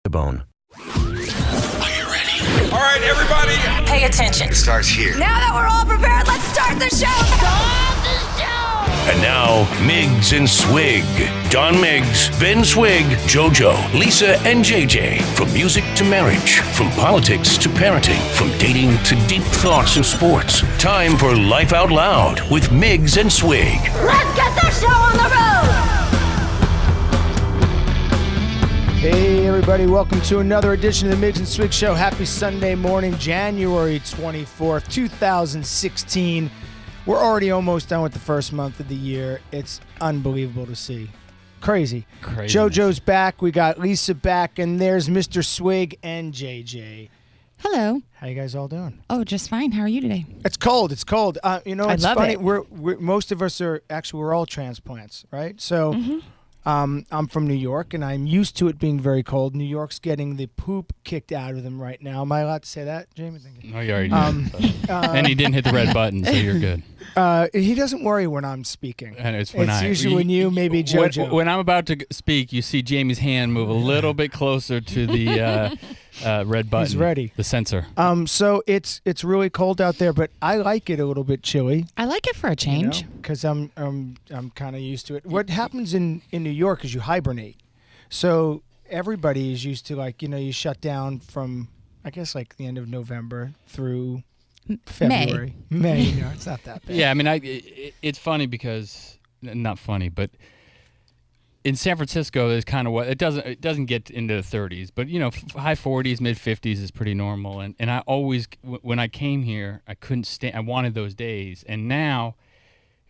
the bone. Are you ready? All right, everybody. Pay attention. It starts here. Now that we're all prepared, let's start the show. Start the show. And now, Miggs and Swig. Don Miggs, Ben Swig, JoJo, Lisa, and JJ. From music to marriage, from politics to parenting, from dating to deep thoughts and sports. Time for Life Out Loud with Miggs and Swig. Let's get the show on the road. Hey everybody, welcome to another edition of the Miggs and Swig Show. Happy Sunday morning, January 24th, 2016. We're already almost done with the first month of the year. It's unbelievable to see. Crazy. JoJo's back, we got Lisa back, and there's Mr. Swig and JJ. Hello. How you guys all doing? Oh, just fine. How are you today? It's cold. It's cold. It's love funny. it. We're most of us are actually we're all transplants, right? So I'm from New York, and I'm used to it being very cold. New York's getting the poop kicked out of them right now. Am I allowed to say that, Jamie? No, you already did. And he didn't hit the red button, so you're good. He doesn't worry when I'm speaking. And it's usually when you, maybe JoJo. When I'm about to speak, you see Jamie's hand move a little bit closer to the red button. He's ready. The sensor. So it's really cold out there, but I like it a little bit chilly. I like it for a change. Because I'm kind of used to it. What happens in New York is you hibernate. So everybody is used to you shut down from I guess like the end of November through February. May. It's not that bad. Yeah, I mean, it's funny because not funny, but in San Francisco is kind of what it doesn't get into the 30s, but high 40s, mid 50s is pretty normal. And I always when I came here, I couldn't stand. I wanted those days, and now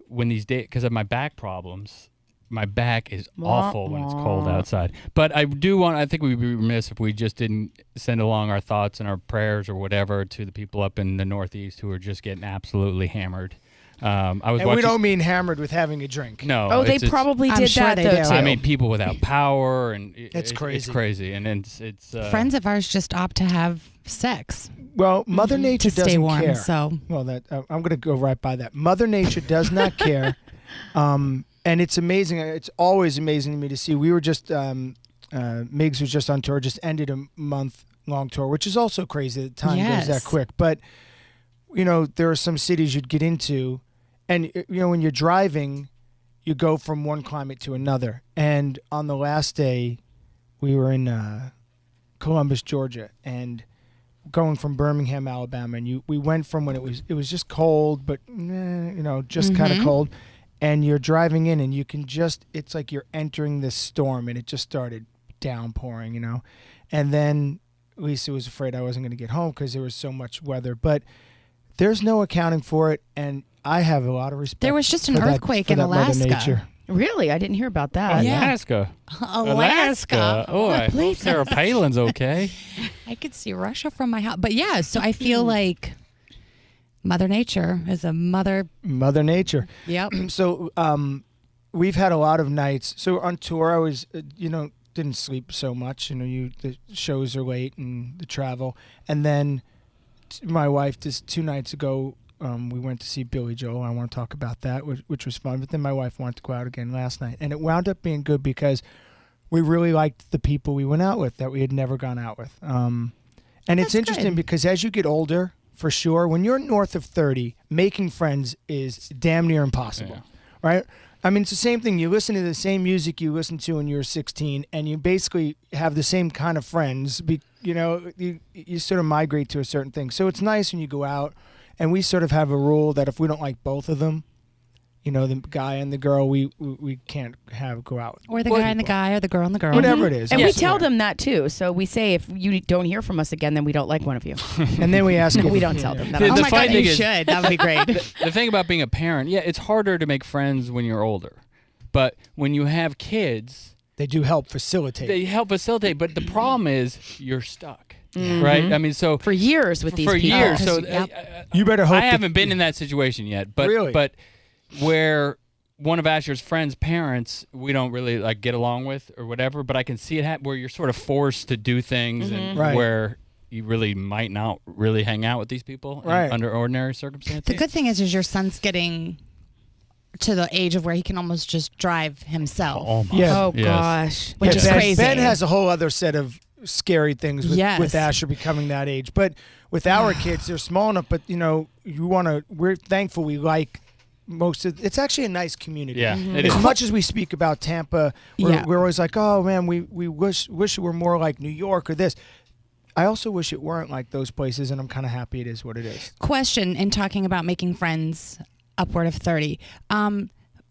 when these days because of my back problems. My back is awful when it's cold outside. But I think we'd be remiss if we just didn't send along our thoughts and our prayers or whatever to the people up in the Northeast who are just getting absolutely hammered. We don't mean hammered with having a drink. No. Oh, they probably did sure that, they though, do. too. I mean, people without power. And it's crazy. It's crazy. And it's Friends of ours just opt to have sex. Well, Mother Nature to stay doesn't warm, care. So. Well, I'm going to go right by that. Mother Nature does not care. And it's amazing. It's always amazing to me to see. We were just, Miggs was just on tour, just ended a month-long tour, which is also crazy that time goes that quick. But, there are some cities you'd get into, and, when you're driving, you go from one climate to another. And on the last day, we were in Columbus, Georgia, and going from Birmingham, Alabama, and we went from when it was just cold, but, just kind of cold. And you're driving in, and you can it's like you're entering this storm, and it just started downpouring, And then Lisa was afraid I wasn't going to get home because there was so much weather. But there's no accounting for it, and I have a lot of respect. There was just an earthquake in Alaska. Really? I didn't hear about that. Alaska. Alaska. Oh, I hope Sarah Palin's okay. I could see Russia from my house. But yeah, so I feel like Mother Nature is a mother. Mother Nature. Yep. So we've had a lot of nights. So on tour, I was, didn't sleep so much. The shows are late and the travel. And then my wife, just 2 nights ago, we went to see Billy Joel. I want to talk about that, which was fun. But then my wife wanted to go out again last night. And it wound up being good because we really liked the people we went out with that we had never gone out with. And it's interesting because as you get older, for sure, when you're north of 30, making friends is damn near impossible, right? I mean, it's the same thing. You listen to the same music you listened to when you were 16, and you basically have the same kind of friends. You sort of migrate to a certain thing. So it's nice when you go out, and we sort of have a rule that if we don't like both of them, the guy and the girl, we can't go out. Or the guy and the guy, or the girl and the girl. Whatever it is. And we tell them that, too. So we say, if you don't hear from us again, then we don't like one of you. And then we ask we don't tell them that. Oh, my God, you should. That would be great. The thing about being a parent, it's harder to make friends when you're older. But when you have kids... They do help facilitate. But the problem is you're stuck. Right? I mean, so... For years with these people. For years. So you better hope... I haven't been in that situation yet. But, really? But where one of Asher's friends' parents we don't really get along with or whatever, but I can see it where you're sort of forced to do things and where you really might not really hang out with these people under ordinary circumstances. The good thing is your son's getting to the age of where he can almost just drive himself. Almost. Yeah. Oh, gosh. Which is crazy. Ben has a whole other set of scary things with Asher becoming that age. But with our kids, they're small enough. But we're thankful we like most of. It's actually a nice community. Yeah, it As is. much as we speak about Tampa, we're always like, oh man, we wish it were more like New York or this. I also wish it weren't like those places, and I'm kind of happy it is what it is. Question in talking about making friends upward of 30.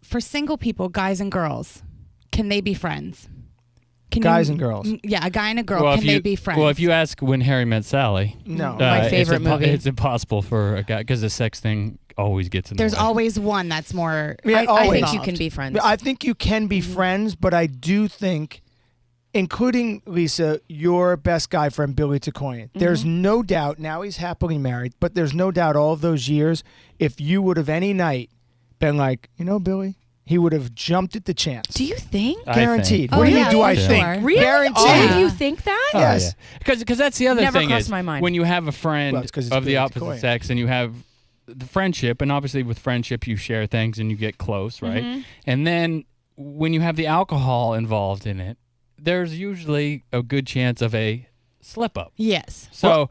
For single people, guys and girls, can they be friends? Guys and girls. Yeah, a guy and a girl, can they be friends? Well, if you ask When Harry Met Sally, No. My favorite movie. It's impossible for a guy because the sex thing always gets in the There's way. always one that's more. Yeah, I always. think you can be friends. I think you can be friends, but I do think, including Lisa, your best guy friend, Billy Tacoyan, there's no doubt, now he's happily married, but there's no doubt all of those years, if you would have any night been like, Billy, he would have jumped at the chance. Do you think? I think. Guaranteed. Oh, What yeah, do I for think? sure. Really? Guaranteed. All Yeah. of you think that? Oh, Yes. Because that's the other Never thing crossed is my mind. when you have a friend Well, it's 'cause it's of the Billy opposite Tacoyan. sex and you have the friendship, and obviously with friendship you share things and you get close, right? And then when you have the alcohol involved in it, there's usually a good chance of a slip up. Yes. So,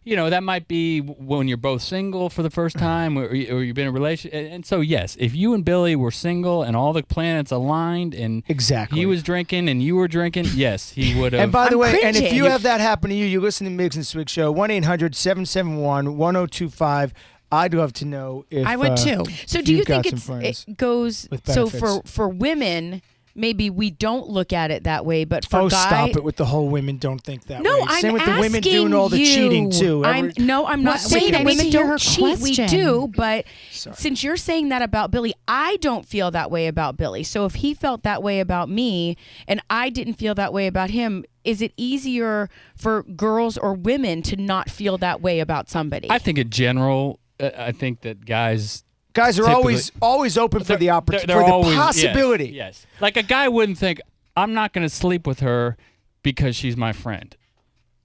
that might be when you're both single for the first time or you've been in a relationship. And so, yes, if you and Billy were single and all the planets aligned and Exactly. he was drinking and you were drinking, yes, he would have. And by the I'm way, and if cringing. you have that happen to you, you listen to Miggs and Swig Show, 1-800-771-1025. I'd love to know if I would too. So if do you you've think got some friends it goes with so benefits. for women maybe we don't look at it that way, but for guys, stop it with the whole women don't think that no, way. I'm Same with the women asking doing all the you. cheating too. I'm not What- saying wait, that I need women to hear her don't cheat. We question. do, but Sorry. since you're saying that about Billy, I don't feel that way about Billy. So if he felt that way about me and I didn't feel that way about him, is it easier for girls or women to not feel that way about somebody? I think in general, I think that guys Guys are typically- always open for the opportunity, they're for the always- possibility. Yes. Like a guy wouldn't think, I'm not going to sleep with her because she's my friend.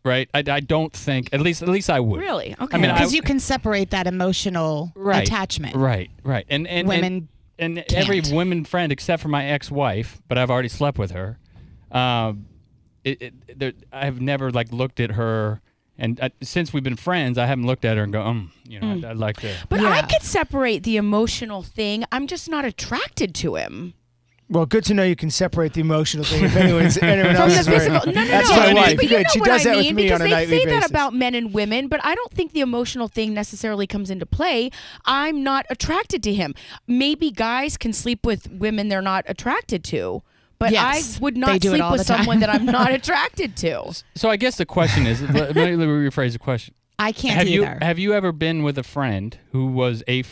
Right? I don't think, at least I would. Really? Okay. I mean, Because you can separate that emotional attachment. Right. And Women and every can't. women friend except for my ex-wife, but I've already slept with her. I've never looked at her, and since we've been friends, I haven't looked at her and go, I'd like to. But I Yeah. could separate the emotional thing. I'm just not attracted to him. Well, good to know you can separate the emotional thing if anyone else From is the physical. No, That's no. my wife. But you Good. know She what does I that with mean, me because on a they nightly say basis. that about men and women, but I don't think the emotional thing necessarily comes into play. I'm not attracted to him. Maybe guys can sleep with women they're not attracted to. But Yes, I would they not do it sleep all with the time. someone that I'm not attracted to. So I guess the question is, let me rephrase the question. I can't Have either. you ever been with a friend who was a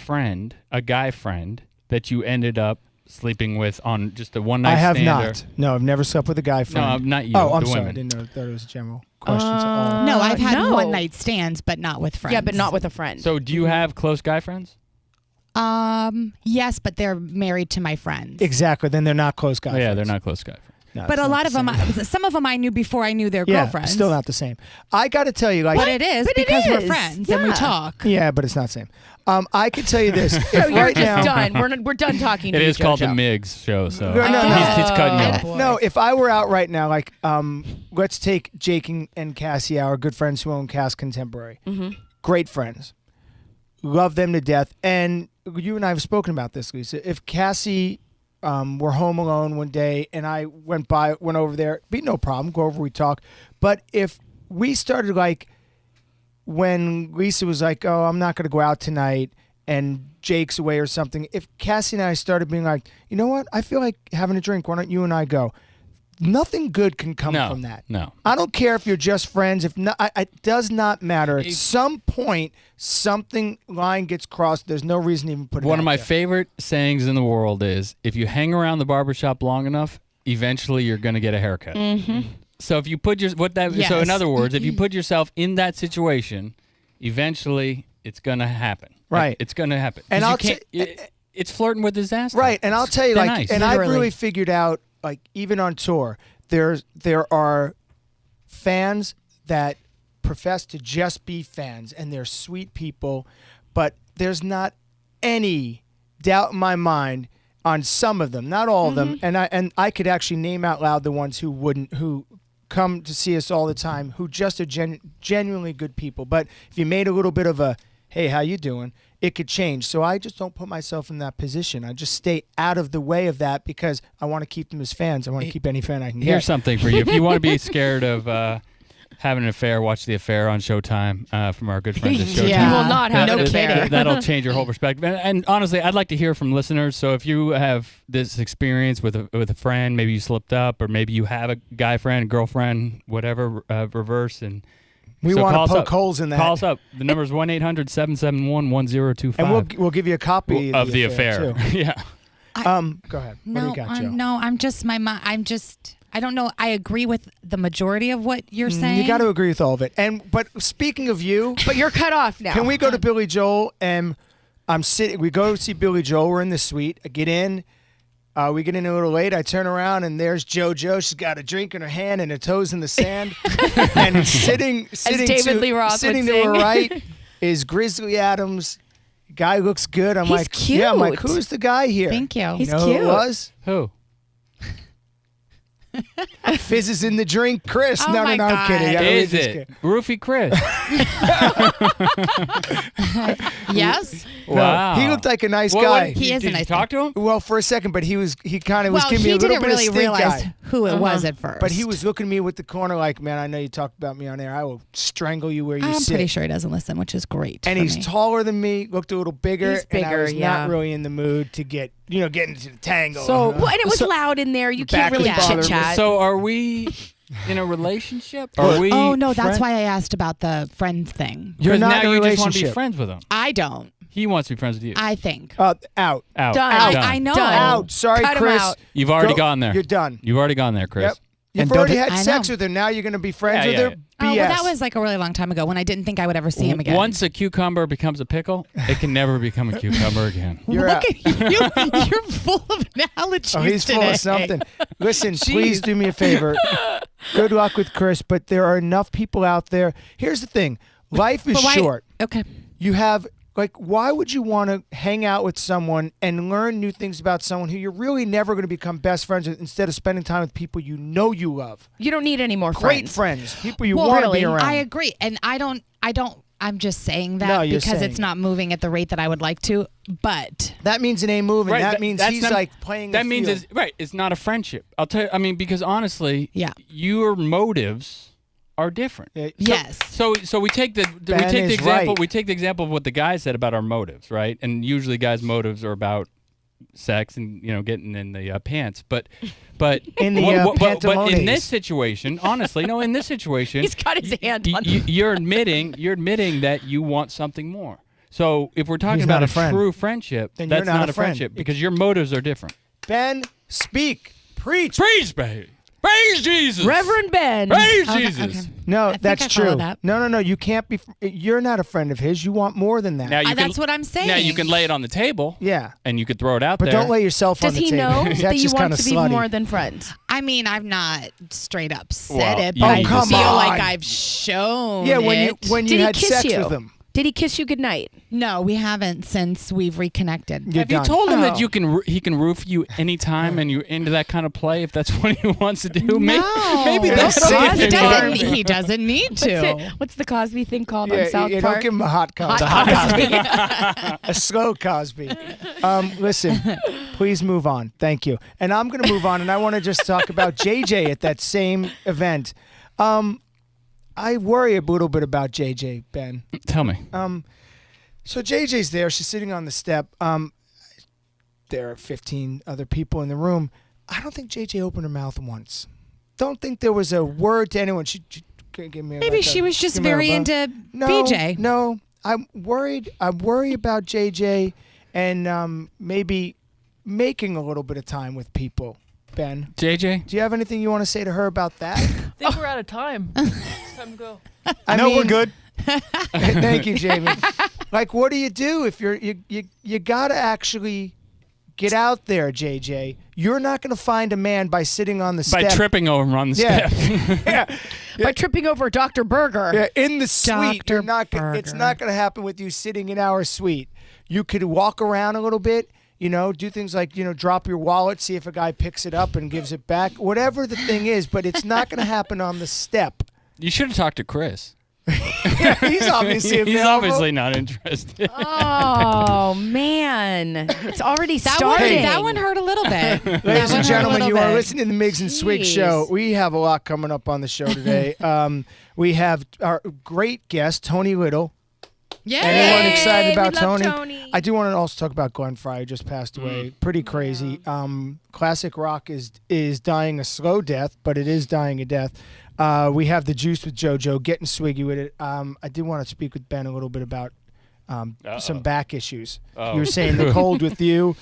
guy friend that you ended up sleeping with on just a one night I have stand? not. No, I've never slept with a guy friend. No, not you. Oh, I'm the sorry. women. I didn't know that it was general questions at all. no, I've had no. one night stands, but not with friends. Yeah, but not with a friend. So do you have close guy friends? Yes, but they're married to my friends. Exactly. Then they're not close guy Oh, yeah, friends. they're not close guy friends. No, But it's a not lot the of them, same. some of them I knew before I knew their Yeah, girlfriends. still not the same. I got to tell you, like, But it is But it because we're is. friends and we Yeah. talk. yeah, but it's not the same. I could tell you this. so if you're right just now, done. We're done talking to It you, is called the JoJo. Miggs show, so No, no, no. he's cutting you Oh, off. boy. No, if I were out right now, like, let's take Jake and Cassie, our good friends who own Cass Contemporary. Mm-hmm. Great friends. Love them to death. And you and I have spoken about this, Lisa. If Cassie were home alone one day and I went over there, be no problem. Go over, we talk. But if we started, like, when Lisa was like, oh, I'm not going to go out tonight, and Jake's away or something, if Cassie and I started being like, you know what, I feel like having a drink, why don't you and I go? Nothing good can come No, from that. no. I don't care if you're just friends. If not, it does not matter. At some point, something line gets crossed. There's no reason to even put it One of out my there. favorite sayings in the world is, if you hang around the barbershop long enough, eventually you're going to get a haircut. Mm-hmm. So if you put so in Yes. other words, if you put yourself in that situation, eventually it's going to happen. Right. It's going to happen. 'Cause And you I'll can't- it's flirting with disaster. Right, and I'll tell you, They're like, nice. and I've Literally. really figured out, like, even on tour, there are fans that profess to just be fans, and they're sweet people, but there's not any doubt in my mind on some of them, not all of them, and I could actually name out loud the ones who come to see us all the time who just are genuinely good people. But if you made a little bit of a, hey, how you doing? It could change. So I just don't put myself in that position. I just stay out of the way of that because I want to keep them as fans. I want to keep any fan I can get. Here's something for you. If you want to be scared of having an affair, watch The Affair on Showtime from our good friends at Showtime. You will not have an affair. That'll change your whole perspective. And honestly, I'd like to hear from listeners. So if you have this experience with a friend, maybe you slipped up, or maybe you have a guy friend, girlfriend, whatever, reverse, and we so want call to us poke up. holes in that. Call us up. The number is 1-800-771-1025. And we'll give you a copy of The Affair. too. Yeah. Go ahead. What do you got, Joe? No, I'm just I don't know. I agree with the majority of what you're saying. You got to agree with all of it. But speaking of you, But you're cut off now. can we go to Billy Joel? And we go see Billy Joel. We're in the suite. I get in. We get in a little late. I turn around and there's JoJo. She's got a drink in her hand and her toes in the sand. And sitting David Lee Roth sitting would to her sing. right is Grizzly Adams. Guy looks good. I'm He's like, cute. yeah. I'm like, who's the guy here? Thank you. He's You know who cute. it was? Who? Fizzes in the drink, Chris. Oh no, my I'm God. kidding. I really Is just it kid- Roofie Chris? Yes. No, Wow. he looked like a nice What- guy. He is a Did nice you talk to him? Well, for a second, but he kind of was Well, giving me he a little didn't bit really of stink realize eye. who it was at first. But he was looking at me with the corner like, man, I know you talked about me on air. I will strangle you where you I'm sit. pretty sure he doesn't listen, which is great. And for he's me. taller than me, looked a little bigger, He's and I bigger, was yeah. not really in the mood to get into the tango. So- Well, and it was loud in there. You can't Back was really bothering me. chit chat. So are we in a relationship? Are we? Oh no, that's friend- why I asked about the friend thing. You're 'Cause not now in a you just want to be relationship. friends with him. I don't. He wants to be friends with you. I think. Out. Out. Done. Done. I know. Done. Out. Sorry, Cut him Chris. out. You've already Go- gone there. You're done. You've already gone there, Chris. Yep. You've And already I had sex know. with her. Now you're going to be friends Yeah, with yeah, her? Oh, BS. well, that was like a really long time ago when I didn't think I would ever see him again. Once a cucumber becomes a pickle, it can never become a cucumber again. You're Look out. at you. You're full of analogies Oh, he's full today. of something. Listen, please do me a favor. Good luck with Chris, but there are enough people out there. Here's the thing. Life is But why- short. Okay. You have, why would you want to hang out with someone and learn new things about someone who you're really never going to become best friends with instead of spending time with people you know you love? You don't need any more Great friends. friends. People you Well, want to really, be around. I agree, and I don't. I'm just saying that No, you're because saying it's not moving at the rate that I would like to. But That means it ain't moving. Right, that means that's he's not- like playing That the means field. it's right. It's not a friendship. I'll tell you. I mean, because honestly, Yeah. your motives are different. Yeah, yes, So we take the Ben is example. right. We take the example of what the guy said about our motives, right? And usually, guys' motives are about sex and getting in the pants. But In the, but in pantalones. this situation, honestly, no. In this situation, He's got his hand on. you're admitting that you want something more. So if we're talking He's about not a a friend. true friendship, Then you're that's not not a a friend. friendship because your motives are different. Ben, speak. Preach. Praise, baby. Praise Jesus. Reverend Ben. Praise Okay, Jesus. okay. No, think that's I follow true. that. No. You can't be. You're not a friend of his. You want more than that. Now you can, that's what I'm saying. Now you can lay it on the table. Yeah. And you could throw it out But there. don't lay yourself on Does the he table. know 'cause that that's you just want kind to of be slutty. more than friends? I mean, I've not straight up said Well, it, you but need I to feel say it. like I've shown Yeah, when it. you Did he had kiss sex you? with him. Did he kiss you goodnight? No, we haven't since we've reconnected. You're Have you done. told him Oh. that he can roof you anytime and you're into that kind of play if that's what he wants to do? Maybe Yeah, that's safe what he environment. doesn't, he doesn't need to. What's the Cosby thing called on Yeah, South don't Park? give him a hot Cosby. A slow Cosby. Listen, please move on. Thank you. And I'm going to move on, and I want to just talk about JJ at that same event. I worry a little bit about JJ, Ben. Tell me. So JJ's there. She's sitting on the step. There are 15 other people in the room. I don't think JJ opened her mouth once. Don't think there was a word to anyone. She gave me Maybe like she was just give me a very buzz. into No, BJ. No, I'm worried. I worry about JJ and maybe making a little bit of time with people. Ben, JJ? do you have anything you want to say to her about that? I think we're out of time. It's time to go. I mean, we're good. Thank you, Jamie. Like, what do you do if you gotta actually get out there, JJ? You're not gonna find a man by sitting on the By step. tripping over him on the Yeah. step. Yeah. By tripping over Dr. Berger. Yeah, in the suite. Dr. You're not. It's Berger. not going to happen with you sitting in our suite. You could walk around a little bit. You know, do things like, you know, drop your wallet, see if a guy picks it up and gives it back. Whatever the thing is, but it's not going to happen on the step. You should have talked to Chris. Yeah, he's obviously He's available. obviously not interested. Oh man, it's already starting. That one hurt a little bit. Ladies and gentlemen, you are listening to the Miggs and Swig Jeez. show. We have a lot coming up on the show today. We have our great guest, Tony Little. Yeah. Anyone excited about we love Tony? Tony. I do want to also talk about Glenn Fry, who just passed away. Pretty crazy. Classic rock is dying a slow death, but it is dying a death. We have the juice with JoJo, getting swiggy with it. I did want to speak with Ben a little bit about some back issues. Oh. You were saying the cold with you.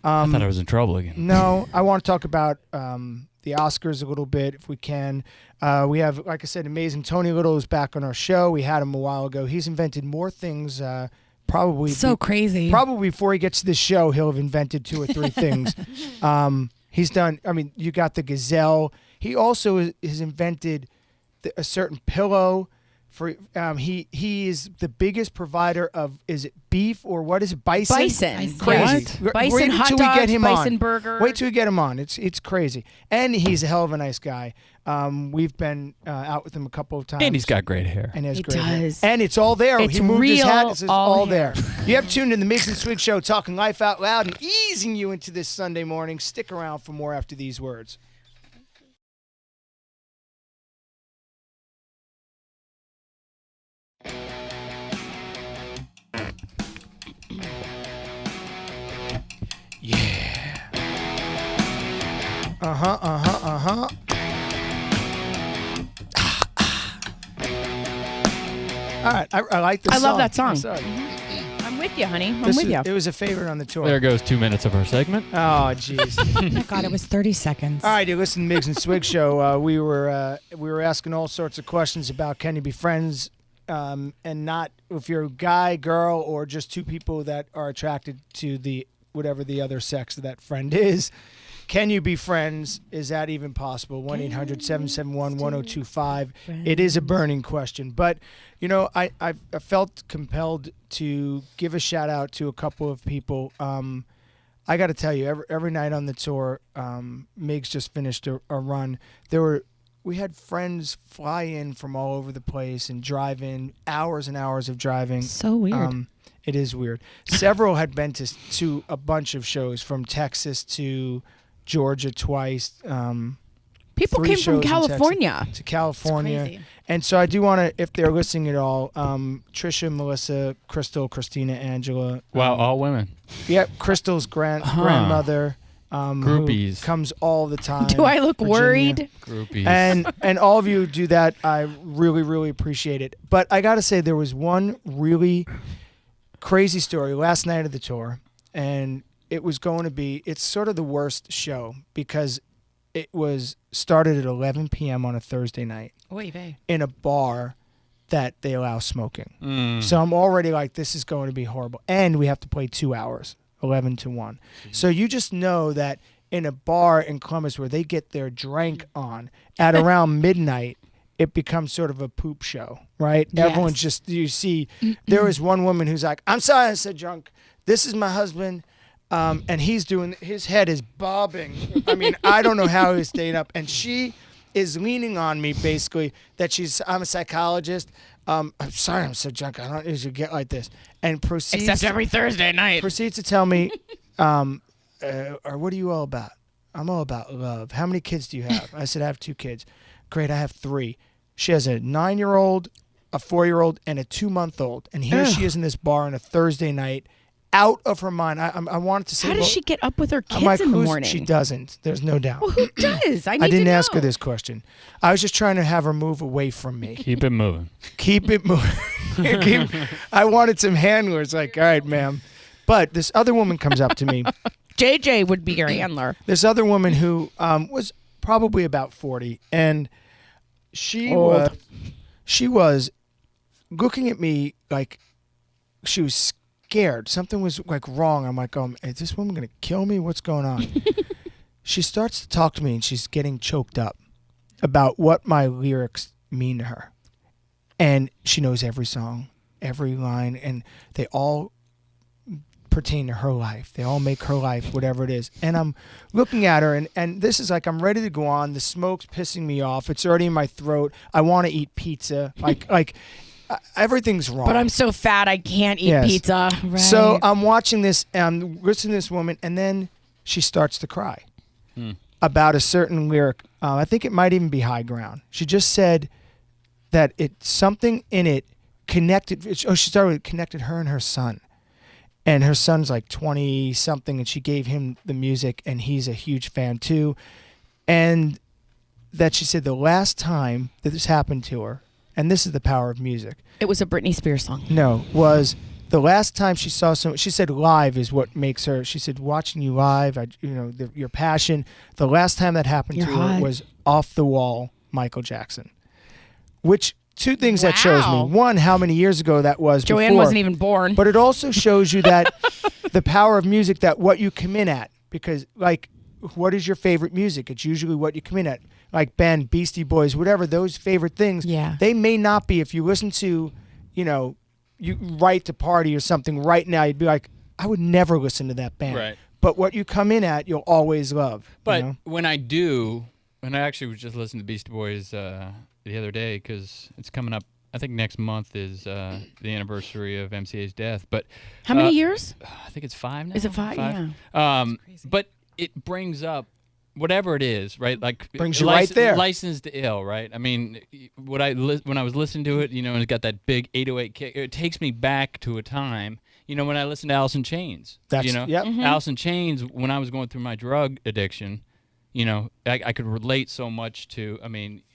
I thought I was in trouble again. No, I want to talk about the Oscars a little bit if we can. We have, like I said, amazing Tony Little is back on our show. We had him a while ago. He's invented more things. Probably So crazy. Probably before he gets to the show, he'll have invented 2 or 3 things. He's done. I mean, you got the gazelle. He also has invented a certain pillow. For he is the biggest provider of, is it beef or what is it, bison? Bison. Crazy. What? Bison Wait hot till we dogs, get him bison on. burger. Wait till we get him on. It's crazy, and he's a hell of a nice guy. We've been out with him a couple of times, And he's got great hair. and he has He great hair. does. And it's all there. It's he moved his hat. real, It's all all hair. there. You have tuned in the Miggs and Swig show, talking life out loud and easing you into this Sunday morning. Stick around for more after these words. Yeah. Uh-huh. All right, I like this I song. love that song. I'm sorry. I'm with you, honey. I'm This with is- you. It was a favorite on the tour. There goes 2 minutes of our segment. Oh, jeez. Oh my God, it was 30 seconds. All right, you listen to Miggs and Swig show. We were asking all sorts of questions about can you be friends, and not if you're a guy, girl, or just 2 people that are attracted to the whatever the other sex of that friend is. Can you be friends? Is that even possible? 1-800-771-1025. It is a burning question. But, you know, I felt compelled to give a shout out to a couple of people. I got to tell you, every night on the tour, Miggs just finished a run. We had friends fly in from all over the place and drive in, hours and hours of driving. So weird. It is weird. Several had been to a bunch of shows, from Texas to Georgia twice. People 3 came shows from in Texas California. to California. It's crazy. And so I do want to, if they're listening at all, Trisha, Melissa, Crystal, Christina, Angela. Wow, all women. Yep, Crystal's grandmother. Groupies. Who comes all the time. Do I look Virginia. worried? Groupies. And all of you do that. I really, really appreciate it. But I got to say, there was one really crazy story last night of the tour, and it was going to be, it's sort of the worst show because it was started at 11 p.m. on a Thursday night Oy vey. in a bar that they allow smoking. So I'm already like, this is going to be horrible. And we have to play 2 hours, 11 to 1. So you just know that in a bar in Columbus where they get their drink on at around midnight, it becomes sort of a poop show, right? Yes. Everyone's just, you see, there was one woman who's like, I'm sorry I said drunk. This is my husband. And he's doing, his head is bobbing. I mean, I don't know how he stayed up. And she is leaning on me basically that I'm a psychologist. I'm sorry I'm so drunk. I don't usually get like this. And proceeds. Except every Thursday night. Proceeds to tell me, or what are you all about? I'm all about love. How many kids do you have? I said, I have 2 kids. Great, I have 3. She has a 9-year-old, a 4-year-old, and a 2-month-old. And here she is in this bar on a Thursday night, out of her mind. I wanted to say, How does well, she get up with her I'm kids like, in the who's- morning? She doesn't. There's no doubt. Well, who does? I didn't to ask her know. this question. I was just trying to have her move away from me. Keep it moving. Keep it moving. I wanted some handlers. Like, all right, ma'am. But this other woman comes up to me. JJ would be your handler. This other woman who was probably about 40, and she Old. was looking at me like she was scared. Something was like wrong. I'm like, is this woman gonna kill me? What's going on? She starts to talk to me, and she's getting choked up about what my lyrics mean to her, and she knows every song, every line, and they all pertain to her life. They all make her life whatever it is. And I'm looking at her, and this is like I'm ready to go on. The smoke's pissing me off. It's already in my throat. I want to eat pizza. Like everything's wrong. But I'm so fat I can't eat pizza. Right. So I'm watching this, and I'm listening to this woman, and then she starts to cry about a certain lyric. I think it might even be High Ground. She just said that something in it connected. She started with connected her and her son. And her son's like 20 something, and she gave him the music, and he's a huge fan too. And that she said the last time that this happened to her, and this is the power of music. It was a Britney Spears song. No, was the last time she saw someone. She said live is what makes her. She said watching you live, your passion. The last time that happened to her was off the wall Michael Jackson, which. Two things that shows me. One, how many years ago that was. Joanne before, wasn't even born. But it also shows you that the power of music, that what you come in at. Because, like, what is your favorite music? It's usually what you come in at. Like Ben, Beastie Boys, whatever, those favorite things. Yeah. They may not be, if you listen to, you Right to Party or something right now, you'd be like, I would never listen to that band. Right. But what you come in at, you'll always love. But when I actually was just listening to Beastie Boys the other day, because it's coming up. I think next month is the anniversary of MCA's death. But how many years? I think it's 5 now. Is it 5? Yeah. But it brings up whatever it is, right? Like brings you right there. Licensed to Ill, right? I mean, when I was listening to it, and it's got that big 808 kick. It takes me back to a time. When I listened to Alice in Chains. Yep. Alice in Chains. When I was going through my drug addiction. I could relate so much to,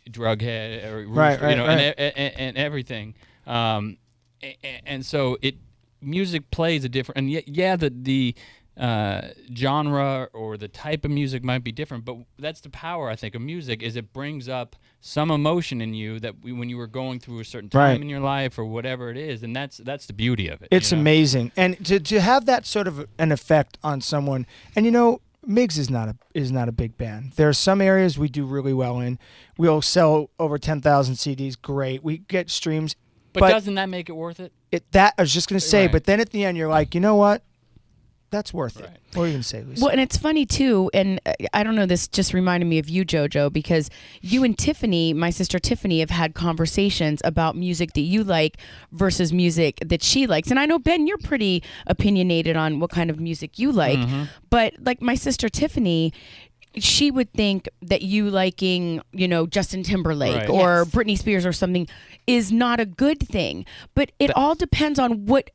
drug head, or right. And everything. And so music plays a different, and the genre or the type of music might be different, but that's the power, I think, of music, is it brings up some emotion in you that when you were going through a certain time in your life or whatever it is, and that's the beauty of it. It's amazing, and to have that sort of an effect on someone, and Miggs is not a big band. There are some areas we do really well in. We'll sell over 10,000 CDs. Great. We get streams. But doesn't that make it worth it? I was just going to say, Right. but then at the end you're like, you know what? That's worth it. What are you going to say, Lisa? Well, and it's funny too, and I don't know, this just reminded me of you, JoJo, because you and Tiffany, my sister Tiffany, have had conversations about music that you like versus music that she likes. And I know, Ben, you're pretty opinionated on what kind of music you like, but like my sister Tiffany, she would think that you liking, Justin Timberlake or Britney Spears or something is not a good thing. But it all depends on what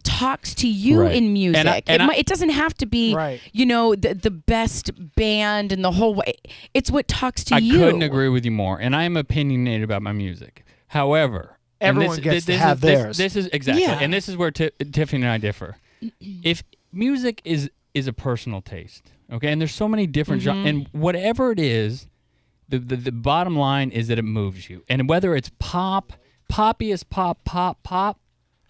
talks to you in music. It doesn't have to be, the best band and the whole way. It's what talks to you. I couldn't agree with you more. And I am opinionated about my music. However, everyone gets to have theirs. This is exactly, and this is where Tiffany and I differ. If music is a personal taste, okay, and there's so many different genres, and whatever it is, the bottom line is that it moves you. And whether it's poppy as pop,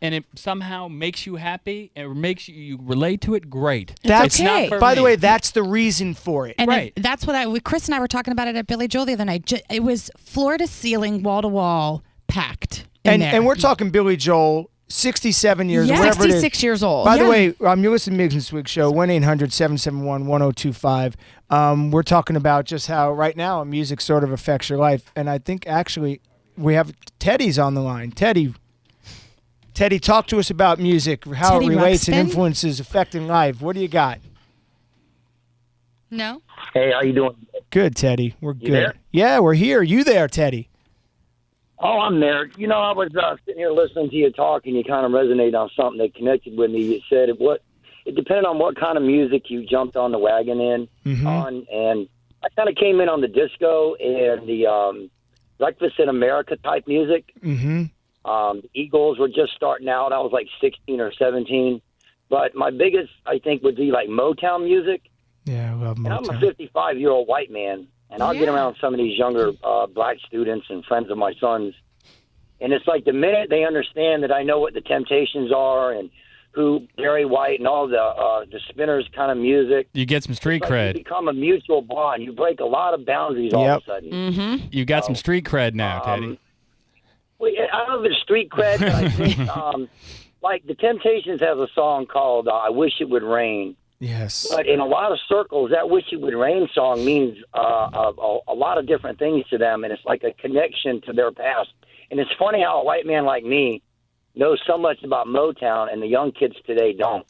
and it somehow makes you happy and makes you relate to it, great. That's okay. Not for By me. the way, that's the reason for it. And that's what Chris and I were talking about it at Billy Joel the other night. It was floor to ceiling, wall to wall, packed. And we're talking Billy Joel, 67 years, whatever it is. 66 years old. By the way, you're listening to Miggs and Swig Show, 1-800-771-1025. We're talking about just how right now music sort of affects your life. And I think actually we have Teddy's on the line. Teddy, talk to us about music, how Teddy it relates and Ruxpin? influences affecting life. What do you got? No? Hey, how you doing? Good, Teddy. We're good. there? Yeah, we're here. You there, Teddy? Oh, I'm there. I was sitting here listening to you talk, and you kind of resonated on something that connected with me. You said it depended on what kind of music you jumped on the wagon on, and I kind of came in on the disco and the Breakfast in America type music. Mm-hmm. The Eagles were just starting out. I was like 16 or 17. But my biggest, I think, would be like Motown music. Yeah, I love And I'm a Motown. 55-year-old white man, and I'll get around some of these younger black students and friends of my son's. And it's like the minute they understand that I know what the Temptations are and who Barry White and all the Spinners kind of music. You get some street it's like cred. You become a mutual bond. You break a lot of boundaries all of a sudden. You got some street cred now, Teddy. Well, I know there's street cred, but I think, like the Temptations has a song called "I Wish It Would Rain." Yes. But in a lot of circles, that "Wish It Would Rain" song means a lot of different things to them, and it's like a connection to their past. And it's funny how a white man like me knows so much about Motown, and the young kids today don't.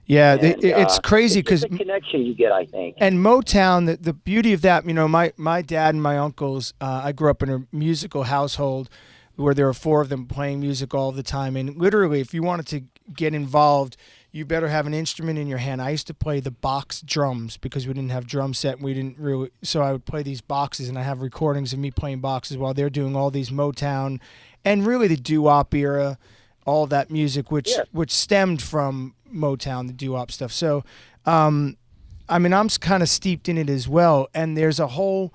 Yeah, And, it's crazy it's just because the connection you get, I think. and Motown, the beauty of that, my dad and my uncles, I grew up in a musical household where there were 4 of them playing music all the time. And literally, if you wanted to get involved, you better have an instrument in your hand. I used to play the box drums because we didn't have drum set. And we didn't really, so I would play these boxes, and I have recordings of me playing boxes while they're doing all these Motown and really the doo-wop era, all that music, which stemmed from Motown, the doo-wop stuff. So, I'm kind of steeped in it as well. And there's a whole,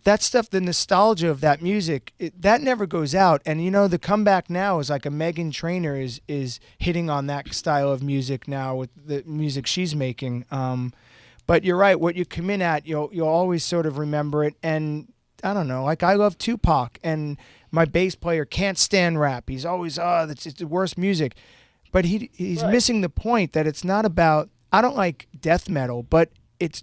that stuff, the nostalgia of that music, that never goes out. And, the comeback now is like a Meghan Trainor is hitting on that style of music now with the music she's making. But you're right. What you come in at, you'll always sort of remember it. And I don't know, like I love Tupac, and my bass player can't stand rap. He's always, it's the worst music. But he's missing the point that it's not about, I don't like death metal, but it's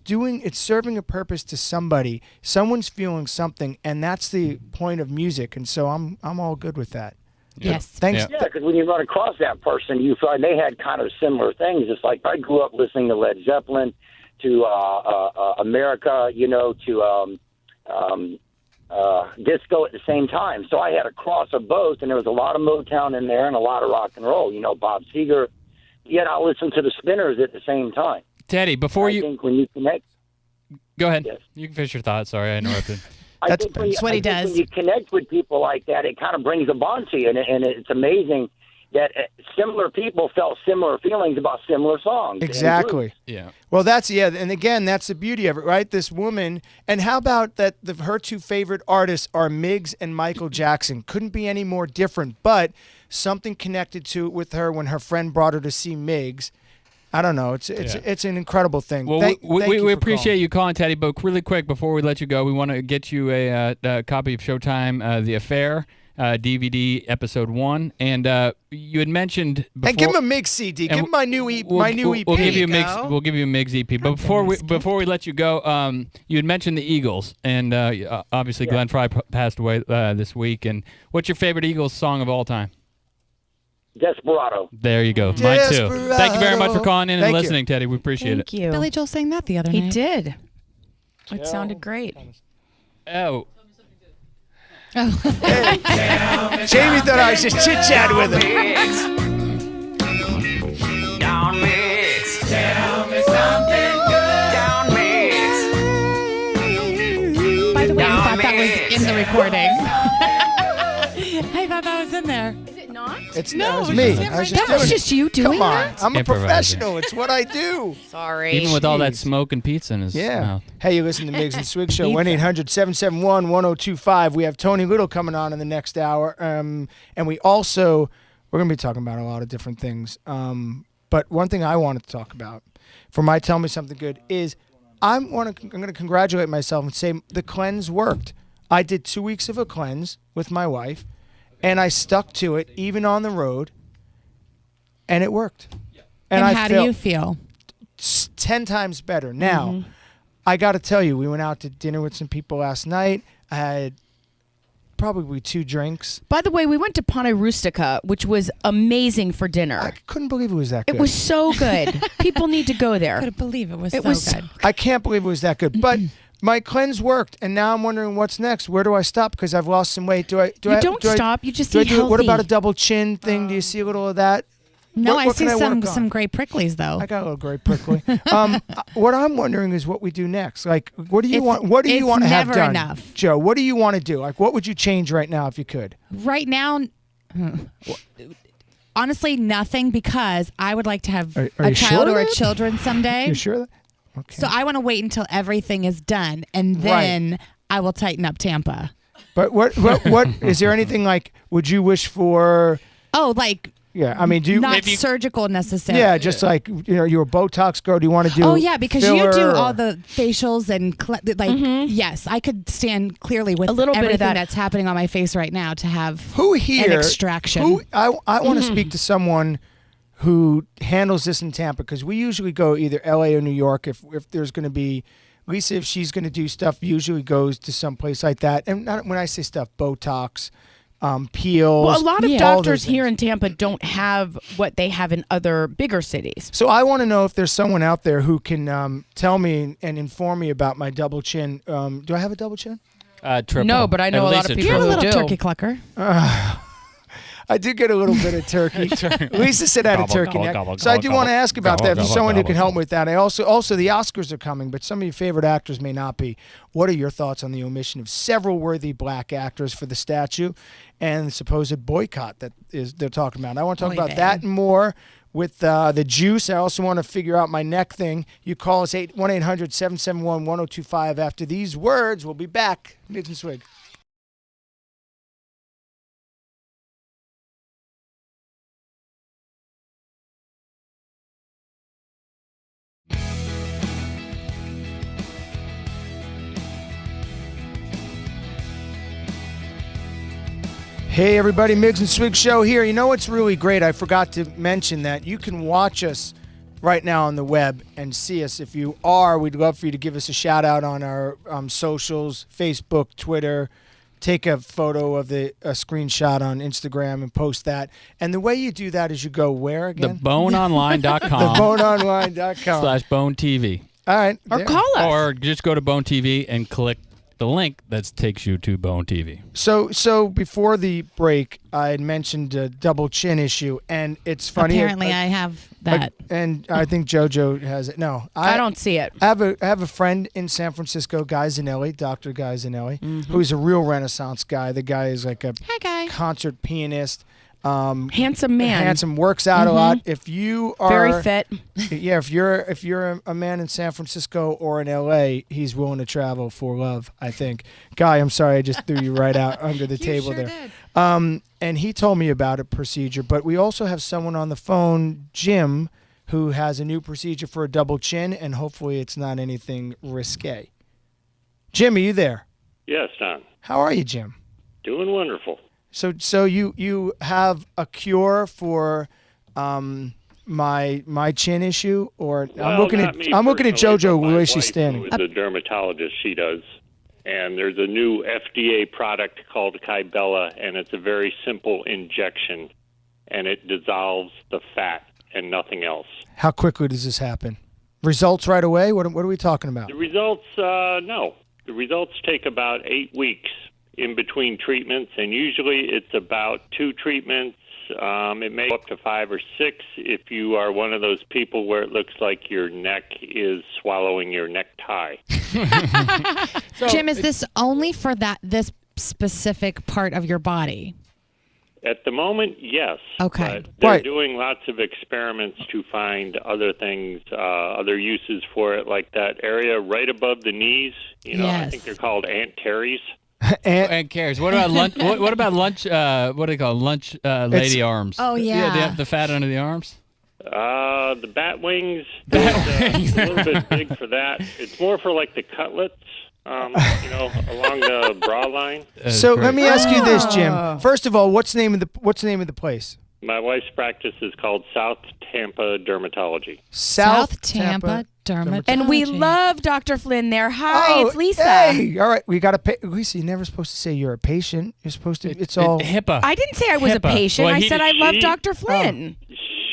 serving a purpose to somebody. Someone's feeling something, and that's the point of music. And so I'm all good with that. Yes. Thanks. Yeah, because when you run across that person, you find they had kind of similar things. It's like I grew up listening to Led Zeppelin, to America, to disco at the same time. So I had a cross of both, and there was a lot of Motown in there and a lot of rock and roll. Bob Seger. Yet I listened to the Spinners at the same time. Teddy, before I think when you connect, go ahead. Yes. You can finish your thought. Sorry, I interrupted. That's what he does. When you connect with people like that, it kind of brings a bond to you, and it's amazing that similar people felt similar feelings about similar songs. Exactly. Yeah. Well, and again, that's the beauty of it, right? This woman, and how about that? Her 2 favorite artists are Miggs and Michael Jackson. Couldn't be any more different, but something connected to it with her when her friend brought her to see Miggs. I don't know. It's an incredible thing. Well, we appreciate you calling, Teddy. But really quick, before we let you go, we want to get you a copy of Showtime, The Affair. DVD episode 1, and you had mentioned before, and give him a Miggs CD. Give him my new EP. We'll give you a Miggs. go. We'll give you a Miggs EP. But before we let you go, you had mentioned the Eagles, and obviously Glenn Frey passed away this week. And what's your favorite Eagles song of all time? Desperado. There you go. Mine too. Thank you very much for calling in and listening, Teddy. We appreciate Thank you. Billy Joel sang that the other He night. did. It sounded great. Oh. Jamie thought I was just chit-chatting with him. Down mix. Tell me something good. Down mix. By the way, I thought that was in the recording. I thought that was in there. Is it not? It's No, it was it's me. just him I was right just there. That was doing just you it. doing Come on. that? I'm a Improvising. professional. It's what I do. Sorry. Even with all that Jeez. smoke and pizza in his Yeah. mouth. Hey, you listen to Miggs and Swig Show, 1-800-771-1025. We have Tony Little coming on in the next hour. And we're going to be talking about a lot of different things. But one thing I wanted to talk about for my Tell Me Something Good is I'm going to congratulate myself and say the cleanse worked. I did 2 weeks of a cleanse with my wife, and I stuck to it even on the road, and it worked. And I how do you feel? 10 times better. Now, I got to tell you, we went out to dinner with some people last night. I had probably 2 drinks. By the way, we went to Pane Rustica, which was amazing for dinner. I couldn't believe it was that good. It was so good. People need to go there. I couldn't believe it was It so was good. I can't believe it was that good. But my cleanse worked, and now I'm wondering what's next. Where do I stop? Because I've lost some weight. You don't stop. You just eat healthy. What about a double chin thing? Do you see a little of that? No, What I see can I work on? some great pricklies though. I got a little great prickly. What I'm wondering is what we do next. Like, what do you want? What do you it's want to have never done, enough. Joe? What do you want to do? Like, what would you change right now if you could? Right now, honestly, nothing, because I would like to have Are a you child sure or of a that? children someday. You sure of that? Okay. So I want to wait until everything is done, and then I will tighten up Tampa. But what is there anything like? Would you wish for? Oh, like Yeah, I mean, do you Not surgical necessarily. Yeah, just like you're a Botox girl. Do you want to do? Oh yeah, because you filler do or- all the facials and yes, I could stand clearly with A little bit of everything that. that's happening on my face right now to have Who here? an extraction. I want to speak to someone who handles this in Tampa, because we usually go either LA or New York if there's going to be. Lisa, if she's going to do stuff, usually goes to some place like that. And not, when I say stuff, Botox, peels. Well, a lot of Yeah. all doctors those here things. in Tampa don't have what they have in other bigger cities. So I want to know if there's someone out there who can tell me and inform me about my double chin. Do I have a double chin? Triple. No, but I know At a lot least of You're people a who little do. turkey clucker. I did get a little bit of turkey. Lisa said I had a Gobble, turkey gobble, neck. gobble, So I do gobble, want to ask about gobble, that. If gobble, someone who gobble, can help gobble. me with that. Also the Oscars are coming, but some of your favorite actors may not be. What are your thoughts on the omission of several worthy black actors for the statue and the supposed boycott that they're talking about? I want to talk Oy about vey. that and more with the juice. I also want to figure out my neck thing. You call us 1-800-771-1025. After these words, we'll be back. Miggs and Swig. Hey everybody, Miggs and Swig Show here. You know what's really great? I forgot to mention that you can watch us right now on the web and see us. If you are, we'd love for you to give us a shout out on our socials, Facebook, Twitter. Take a photo of a screenshot on Instagram and post that. And the way you do that is you go where again? TheBoneOnline.com TheBoneOnline.com. /BoneTV. All right. Or there. call us. Or just go to Bone TV and click the link that takes you to Bone TV. So before the break, I had mentioned a double chin issue, and it's funny. Apparently, I have that. And I think JoJo has it. No, I don't see it. I have a friend in San Francisco, Guy Zanelli, Dr. Guy Zanelli, Mm-hmm. who's a real Renaissance guy. The guy is like a Hi, Guy. concert pianist. Handsome man. Handsome, works out a lot. If you are Very fit. yeah, if you're a man in San Francisco or in LA, he's willing to travel for love, I think. Guy, I'm sorry, I just threw you right out under the table sure there. did. And he told me about a procedure, but we also have someone on the phone, Jim, who has a new procedure for a double chin, and hopefully it's not anything risque. Jim, are you there? Yes, Don. How are you, Jim? Doing wonderful. So you have a cure for my chin issue, or Well, I'm looking not at me JoJo personally, but the my way wife, she's standing. who is a dermatologist, she does. And there's a new FDA product called Kybella, and it's a very simple injection, and it dissolves the fat and nothing else. How quickly does this happen? Results right away? What are we talking about? The results, no. The results take about 8 weeks in between treatments, and usually it's about 2 treatments. It may go up to 5 or 6 if you are one of those people where it looks like your neck is swallowing your necktie. Jim, is this only for this specific part of your body? At the moment, yes. Okay. But they're Right. doing lots of experiments to find other things, other uses for it, like that area right above the knees. You know, I Yes. think they're called Aunt Terry's. And cares. What about lunch? What about lunch? What do they call it? Lunch lady arms? Oh, yeah. the fat under the arms. The bat wings, it's a little bit big for that. It's more for like the cutlets, along the bra line. So let me ask you this, Oh. Jim. First of all, what's the name of the place? My wife's practice is called South Tampa Dermatology. South Tampa Dermatology. And we love Dr. Flynn there. Hi, it's Lisa. Hey, all right, we got to Lisa, you're never supposed to say you're a patient. You're supposed to. It's all. HIPAA. I didn't say I was a HIPAA. patient. Well, I he- said I love she- Dr. Flynn.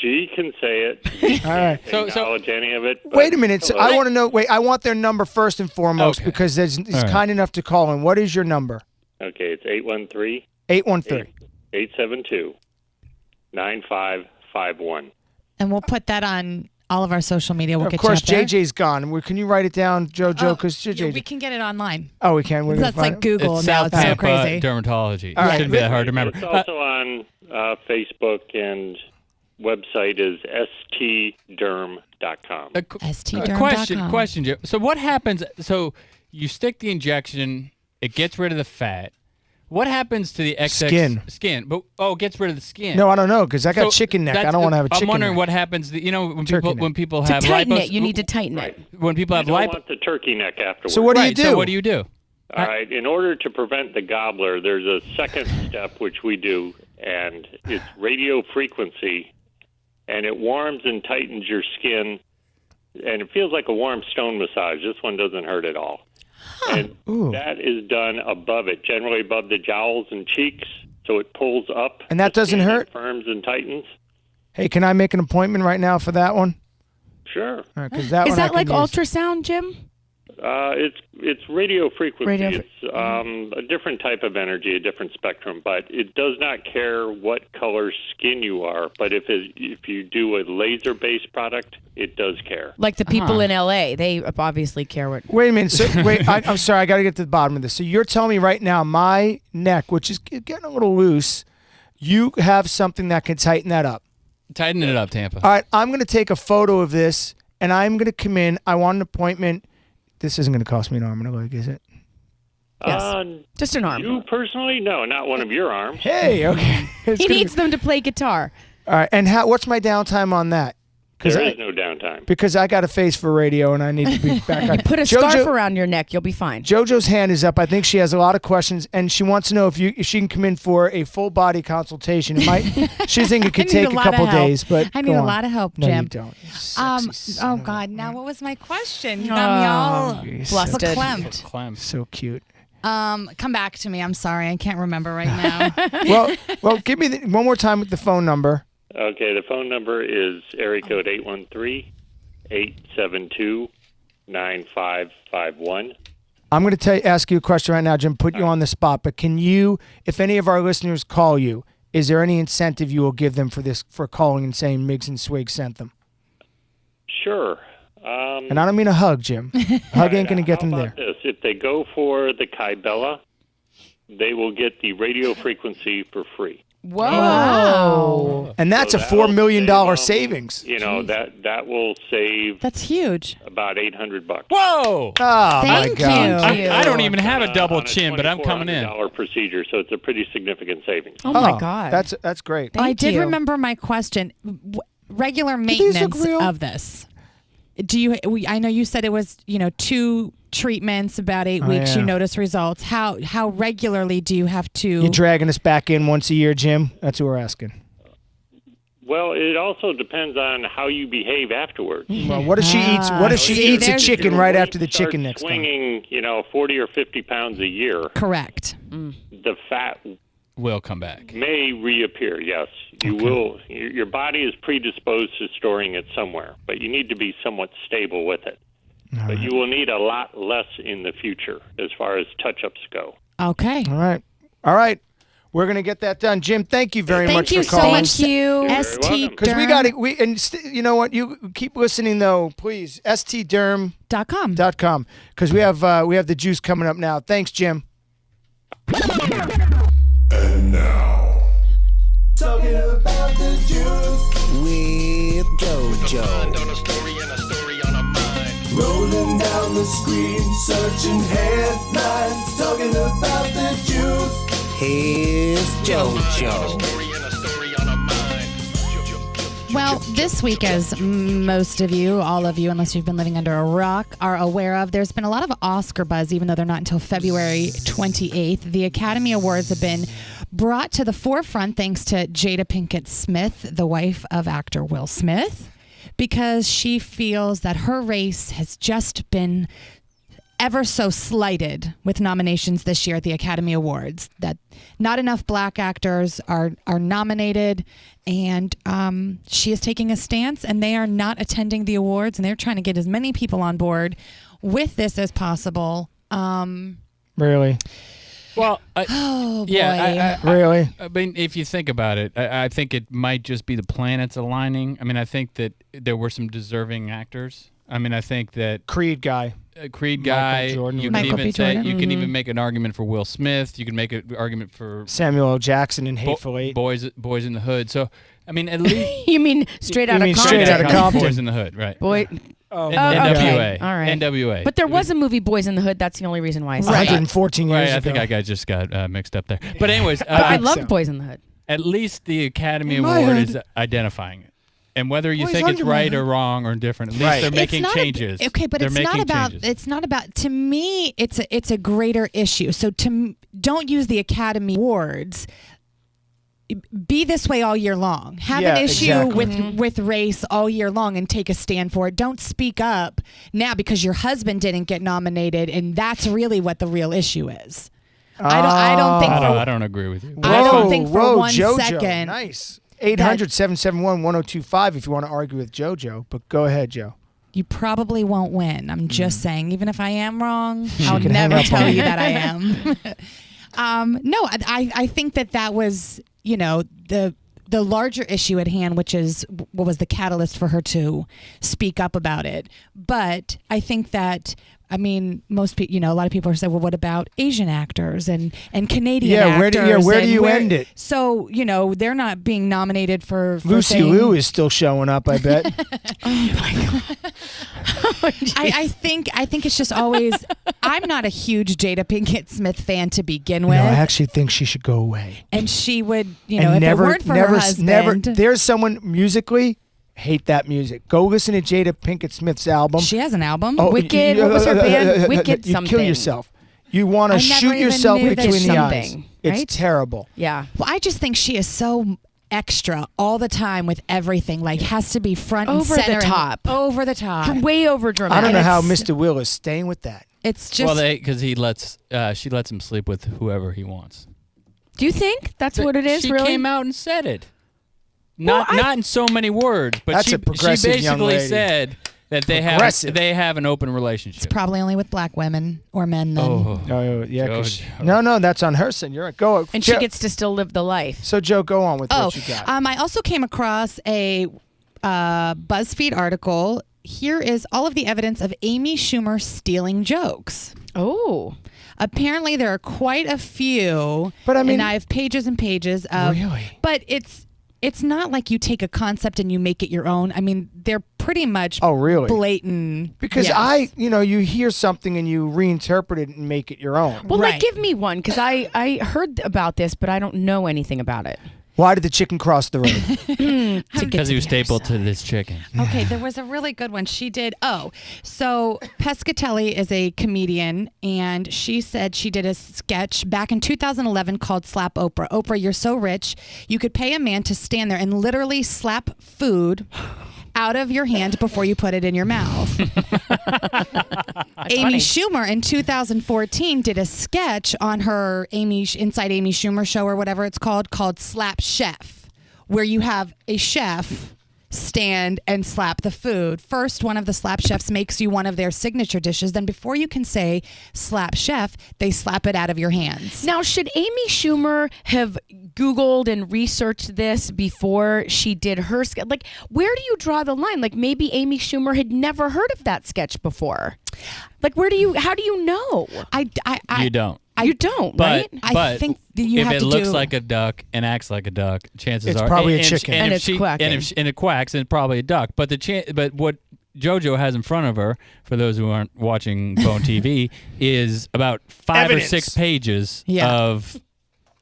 She can say it. All right. So- Acknowledge any of it. but- Wait a minute. So Hello? I want to know. Wait, I want their number first and foremost Okay. because it's All right. kind enough to call in. What is your number? Okay, it's 813 813. 872 9551. And we'll put that on all of our social media. We'll Of get course, you up there. JJ's gone. Can you write it down, JoJo? Because Yeah, JJ. we can get it online. Oh, we can. We're gonna That's find like it? Google It's now. South It's so Tampa crazy. Dermatology. All right. Shouldn't be that hard to remember. It's also on Facebook, and website is stderm.com. stderm.com. Question, Joe. So what happens? So you stick the injection, it gets rid of the fat. What happens to the XX Skin. But it gets rid of the skin. No, I don't know because I got chicken neck. I don't want to have a chicken. I'm wondering neck. what happens. When people To have tighten lipos, it, you need to tighten it. When people have You don't lipos. want the turkey neck afterwards. So what do you do? So what do you do? All right. In order to prevent the gobbler, there's a second step which we do, and it's radio frequency, and it warms and tightens your skin, and it feels like a warm stone massage. This one doesn't hurt at all. And that is done above it, generally above the jowls and cheeks, so it pulls up. And that doesn't hurt? Firms and tightens. Hey, can I make an appointment right now for that one? Sure. All right, 'cause that Is one I that like can use. ultrasound, Jim? It's radio frequency. Radio It's a different type of energy, a different spectrum, but it does not care what color skin you are. But if you do a laser-based product, it does care. Like the people in LA, they obviously care what. Wait a minute. So, I'm sorry. I got to get to the bottom of this. So you're telling me right now my neck, which is getting a little loose, you have something that can tighten that up. Tighten it up, Tampa. All right. I'm going to take a photo of this, and I'm going to come in. I want an appointment. This isn't going to cost me an arm and a leg, is it? Yes. Just an arm. You personally? No, not one of your arms. Hey, okay. He needs them to play guitar. All right. And what's my downtime on that? There is no downtime. Because I got a face for radio, and I need to be back on. Put a scarf around your neck. You'll be fine. JoJo's hand is up. I think she has a lot of questions, and she wants to know if she can come in for a full body consultation. She thinks it could take a couple days, but I need go a on. lot of help, No, Jim. you don't. You sexy son of a- God! Now what was my question? You got me all Flustered. verklempt. So cute. Come back to me. I'm sorry, I can't remember right now. Well, give me one more time with the phone number. Okay, the phone number is area code 813-872-9551. I'm going to ask you a question right now, Jim. Put you on the spot, but can you, if any of our listeners call you, is there any incentive you will give them for calling and saying Miggs and Swig sent them? Sure. And I don't mean a hug, Jim. A hug ain't going to get them how there. about this? If they go for the Kybella, they will get the radio frequency for free. Whoa. And that's So a $4 million that'll savings. You know, that will save That's huge. about $800. Whoa! Oh, my Thank God. you. I don't even have a double on chin, but I'm coming in. $2,400 procedure, so it's a pretty significant savings. Oh my God. That's great. I did you. remember my question. Regular these look maintenance real? of this. I know you said it was 2 treatments, about 8 weeks. yeah. You notice results. How regularly do you have to? You dragging us back in once a year, Jim? That's what we're asking. Well, it also depends on how you behave afterwards. Well, what if she eats? What if she See, eats a there's- chicken Your right weight after the chicken starts next time? swinging, 40 or 50 pounds a year. Correct. The fat Will come back. may reappear. Yes, you will. Your body is predisposed to storing it somewhere, but you need to be somewhat stable with it. But you will need a lot less in the future as far as touch-ups go. Okay. All right. We're gonna get that done, Jim. Thank you very much Thank you for so calling. much. Thank you. ST welcome. Because we got it. You know what? You keep listening though, please. stderm.com. .com. Because we have the juice coming up now. Thanks, Jim. And now, Talking about the juice with JoJo. rolling down the screen, searching headlines. Talking about the juice. Here's JoJo. Well, this week, as most of you, all of you, unless you've been living under a rock, are aware of, there's been a lot of Oscar buzz, even though they're not until February 28th. The Academy Awards have been brought to the forefront thanks to Jada Pinkett Smith, the wife of actor Will Smith, because she feels that her race has just been ever so slighted with nominations this year at the Academy Awards, that not enough black actors are nominated, and she is taking a stance, and they are not attending the awards, and they're trying to get as many people on board with this as possible. Really? Well, Oh, boy. yeah, Really? I mean, if you think about it, I think it might just be the planets aligning. I mean, I think that there were some deserving actors. I mean, I think that Creed guy. Creed guy. Jordan. You can Michael even B. say Jordan. you can even make an argument for Will Smith. You can make an argument for Samuel L. Jackson in Hateful Eight. Boys in the Hood. So I mean, at least You mean straight out mean of straight Compton? outta Compton. Boys in the Hood, right? Boy, Oh, NWA. All right. NWA. But there was a movie Boys in the Hood. That's the only reason why I said 114 years Right, ago. I think I just got mixed up there. But anyways, I love Boys in the Hood. at least the Academy In my Award head. is identifying it. And whether you Boys think it's under my right head. or wrong or different, at least they're making changes. Okay, but they're it's not making about. changes. It's not about. To me, it's a greater issue. So don't use the Academy Awards. Be this way all year long. Have an issue exactly. with race all year long and take a stand for it. Don't speak up now because your husband didn't get nominated, and that's really what the real issue is. I don't think. I don't agree with you. I don't think for Whoa, 1 JoJo. second. Nice. 800-771-1025 if you want to argue with JoJo. But go ahead, Joe. You probably won't win. I'm just saying. Even if I am wrong, I'll can hang never up tell on you you. that I am. No, I think that was, the larger issue at hand, which is what was the catalyst for her to speak up about it. But I think that, most people, a lot of people are saying, well, what about Asian actors and Canadian actors? Where do you end it? So, they're not being nominated for Lucy saying, Liu is still showing up, I bet. I think it's just always. I'm not a huge Jada Pinkett Smith fan to begin with. No, I actually think she should go away. And she would, if And it weren't for her husband. There's someone musically. Hate that music. Go listen to Jada Pinkett Smith's album. She has an album. Wicked. What was her band? Wicked you something. kill yourself. You want to I never shoot even yourself knew that between the eyes. something, It's right? terrible. Yeah. Well, I just think she is so extra all the time with everything. Like, has to be front and Over the center and top. over the top. Way over dramatic. I don't know how It's- Mr. Will is staying with that. It's just. Well, because she lets him sleep with whoever he wants. Do you think that's what it is? She really? came out and said it. Not in so many words, but That's she a progressive young basically lady. said that Progressive. they have an open relationship. it's probably only with black women or men then. Oh, yeah. 'cause Joe. no, that's on her son. You're right. Go. And she Joe- gets to still live the life. So, Joe, go on with what you got. I also came across a BuzzFeed article. Here is all of the evidence of Amy Schumer stealing jokes. Oh. Apparently, there are quite a few. But I mean- and I have pages and pages of. Really? But it's not like you take a concept and you make it your own. I mean, they're pretty much. Oh, really? Blatant. Because yes. you hear something and you reinterpret it and make it your own. Well, Right. like, give me one, because I heard about this, but I don't know anything about it. Why did the chicken cross the road? Because he was stapled to this chicken. Okay, there was a really good one. She did. So Pescatelli is a comedian, and she said she did a sketch back in 2011 called Slap Oprah. Oprah, you're so rich, you could pay a man to stand there and literally slap food out of your hand before you put it in your mouth. Amy funny. Schumer in 2014 did a sketch on her Inside Amy Schumer show or whatever it's called Slap Chef, where you have a chef stand and slap the food. First, one of the slap chefs makes you one of their signature dishes. Then before you can say slap chef, they slap it out of your hands. Now, should Amy Schumer have Googled and researched this before she did her sketch? Like, where do you draw the line? Like, maybe Amy Schumer had never heard of that sketch before. Like, how do you know? You don't. You don't, But, right? I think that you if have it to looks do- like a duck and acts like a duck, chances It's are probably a chicken. And if it's she, quacking. and it quacks, it's probably a duck. But but what JoJo has in front of her, for those who aren't watching Bone TV, is about 5 Evidence. or 6 pages Yeah. of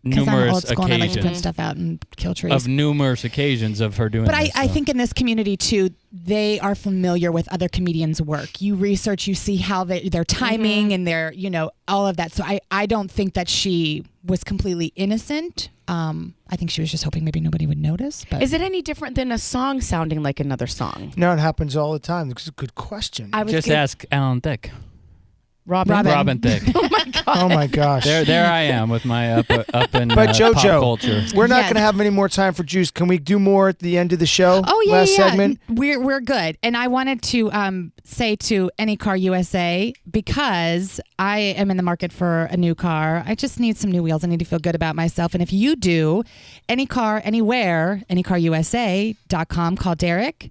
Because I'm numerous old school and I like to put occasions stuff out and kill trees. of numerous occasions of her doing. But this, I so. think in this community too, they are familiar with other comedians' work. You research, you see how their timing and their, all of that. So I don't think that she was completely innocent. I think she was just hoping maybe nobody would notice. But Is it any different than a song sounding like another song? No, it happens all the time. It's a good question. I was just gonna- ask Alan Thicke. Robin. Robin Thicke. Oh my gosh. There I am with my up in But pop JoJo, culture. we're not Yes. going to have any more time for juice. Can we do more at the end of the show? Oh yeah, Last yeah. segment. We're good. And I wanted to say to Any Car USA, because I am in the market for a new car. I just need some new wheels. I need to feel good about myself. And if you do, any car, anywhere, anycarusa.com. Call Derek.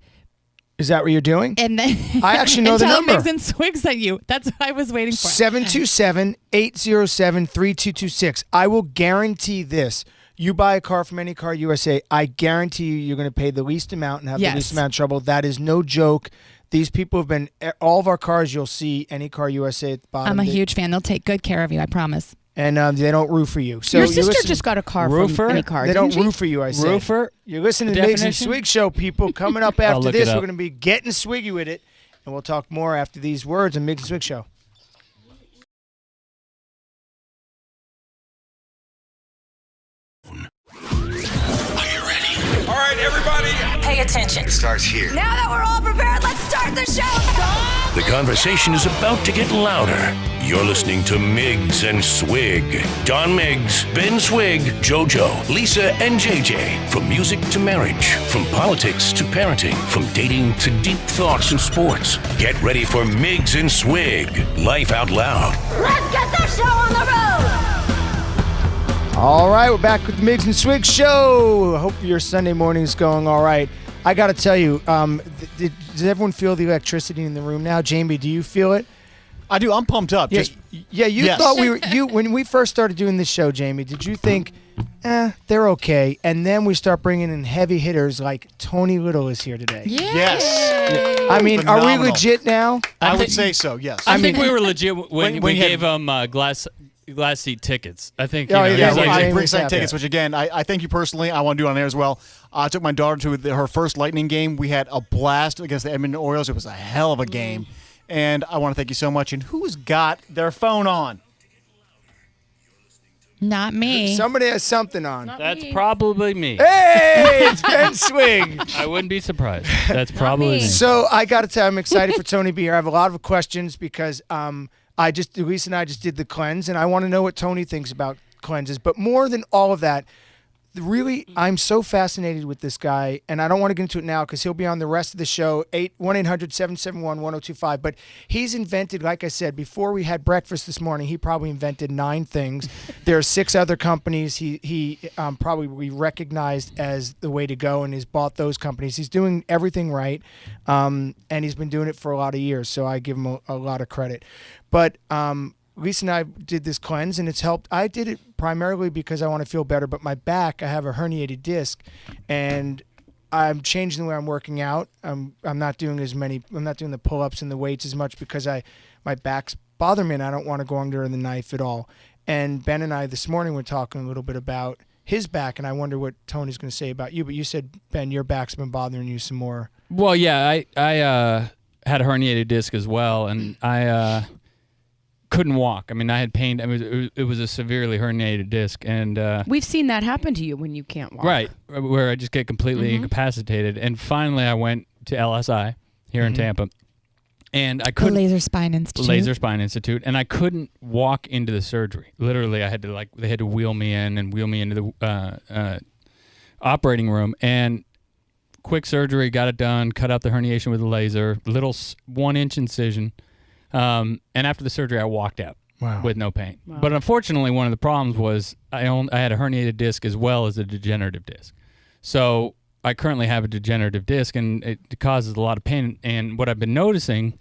Is that what you're doing? And then I actually know and the tell number. Miggs and Swig sent you. That's what I was waiting for. 727-807-3226. I will guarantee this. You buy a car from Any Car USA, I guarantee you're going to pay the least amount and have the least amount of trouble. That is no joke. These people have been, all of our cars, you'll see Any Car USA at the bottom. I'm a huge fan. They'll take good care of you, I promise. And they don't root for you. So your sister just got a car from Any Car. They don't root for you, I say. Roofer? You're listening to the Miggs and Swig show, people. Coming up after this, we're going to be getting swiggy with it. And we'll talk more after these words on Miggs and Swig show. All right, everybody. Pay attention. It starts here. Now that we're all prepared, let's start the show. The conversation is about to get louder. You're listening to Miggs and Swig. Don Miggs, Ben Swig, JoJo, Lisa, and JJ. From music to marriage, from politics to parenting, from dating to deep thoughts and sports. Get ready for Miggs and Swig. Life out loud. Let's get the show on the road. All right, we're back with the Miggs and Swig show. Hope your Sunday morning is going all right. I got to tell you, does everyone feel the electricity in the room now? Jamie, do you feel it? I do. I'm pumped up. Yeah, you thought we were when we first started doing this show, Jamie. Did you think, they're okay? And then we start bringing in heavy hitters like Tony Little is here today. Yes. I mean, Phenomenal. are we legit now? I would say so. Yes. I think we were legit when we gave them glass seat tickets. I think. Yeah, like ringside tickets. Which again, I thank you personally. I want to do it on air as well. I took my daughter to her first Lightning game. We had a blast against the Edmonton Orioles. It was a hell of a game, and I want to thank you so much. And who's got their phone on? Not me. Somebody has something on. That's probably me. Hey, it's Ben Swig. I wouldn't be surprised. That's probably me. So I got to tell you, I'm excited for Tony to be here. I have a lot of questions because Lisa and I just did the cleanse, and I want to know what Tony thinks about cleanses. But more than all of that, really, I'm so fascinated with this guy, and I don't want to get into it now because he'll be on the rest of the show, 1-800-771-1025. But he's invented, like I said, before we had breakfast this morning, he probably invented 9 things. There are 6 other companies he probably recognized as the way to go, and he's bought those companies. He's doing everything right, and he's been doing it for a lot of years, so I give him a lot of credit. But Lisa and I did this cleanse, and it's helped. I did it primarily because I want to feel better, but my back, I have a herniated disc, and I'm changing the way I'm working out. I'm not doing the pull-ups and the weights as much because my back's bothering me, and I don't want to go under the knife at all. And Ben and I this morning were talking a little bit about his back, and I wonder what Tony's going to say about you. But you said, Ben, your back's been bothering you some more. Well, yeah, I had a herniated disc as well, and I couldn't walk. I mean, I had pain. I mean, it was a severely herniated disc, and we've seen that happen to you when you can't walk. Right, where I just get completely incapacitated. And finally, I went to LSI here in Tampa, and I couldn't. Laser Spine Institute, and I couldn't walk into the surgery. Literally, I had to they had to wheel me in and wheel me into the operating room, and quick surgery, got it done, cut out the herniation with a laser, little 1-inch incision. And after the surgery, I walked out with no pain. Wow. But unfortunately, one of the problems was I had a herniated disc as well as a degenerative disc. So I currently have a degenerative disc, and it causes a lot of pain. And what I've been noticing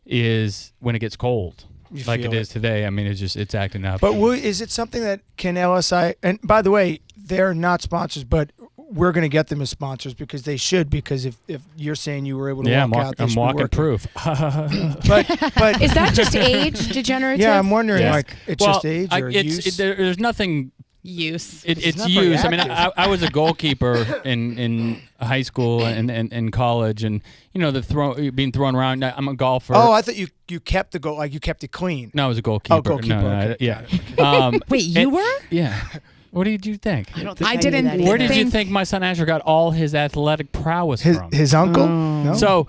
is when it gets cold, like it is today, I mean, it's acting up. But is it something that can LSI, and by the way, they're not sponsors, but we're going to get them as sponsors because they should, because if you're saying you were able to walk out, I'm walking proof. but is that just age degenerative? Yeah, I'm wondering, it's just age or use? There's nothing use. It's use. I mean, I was a goalkeeper in high school and in college, and being thrown around. I'm a golfer. Oh, I thought you kept the goal, like you kept it clean. No, I was a goalkeeper. Oh, goalkeeper. No, okay. Yeah. Wait, you were? Yeah. What did you think? I didn't. Where did you think my son Asher got all his athletic prowess from? His uncle? No. So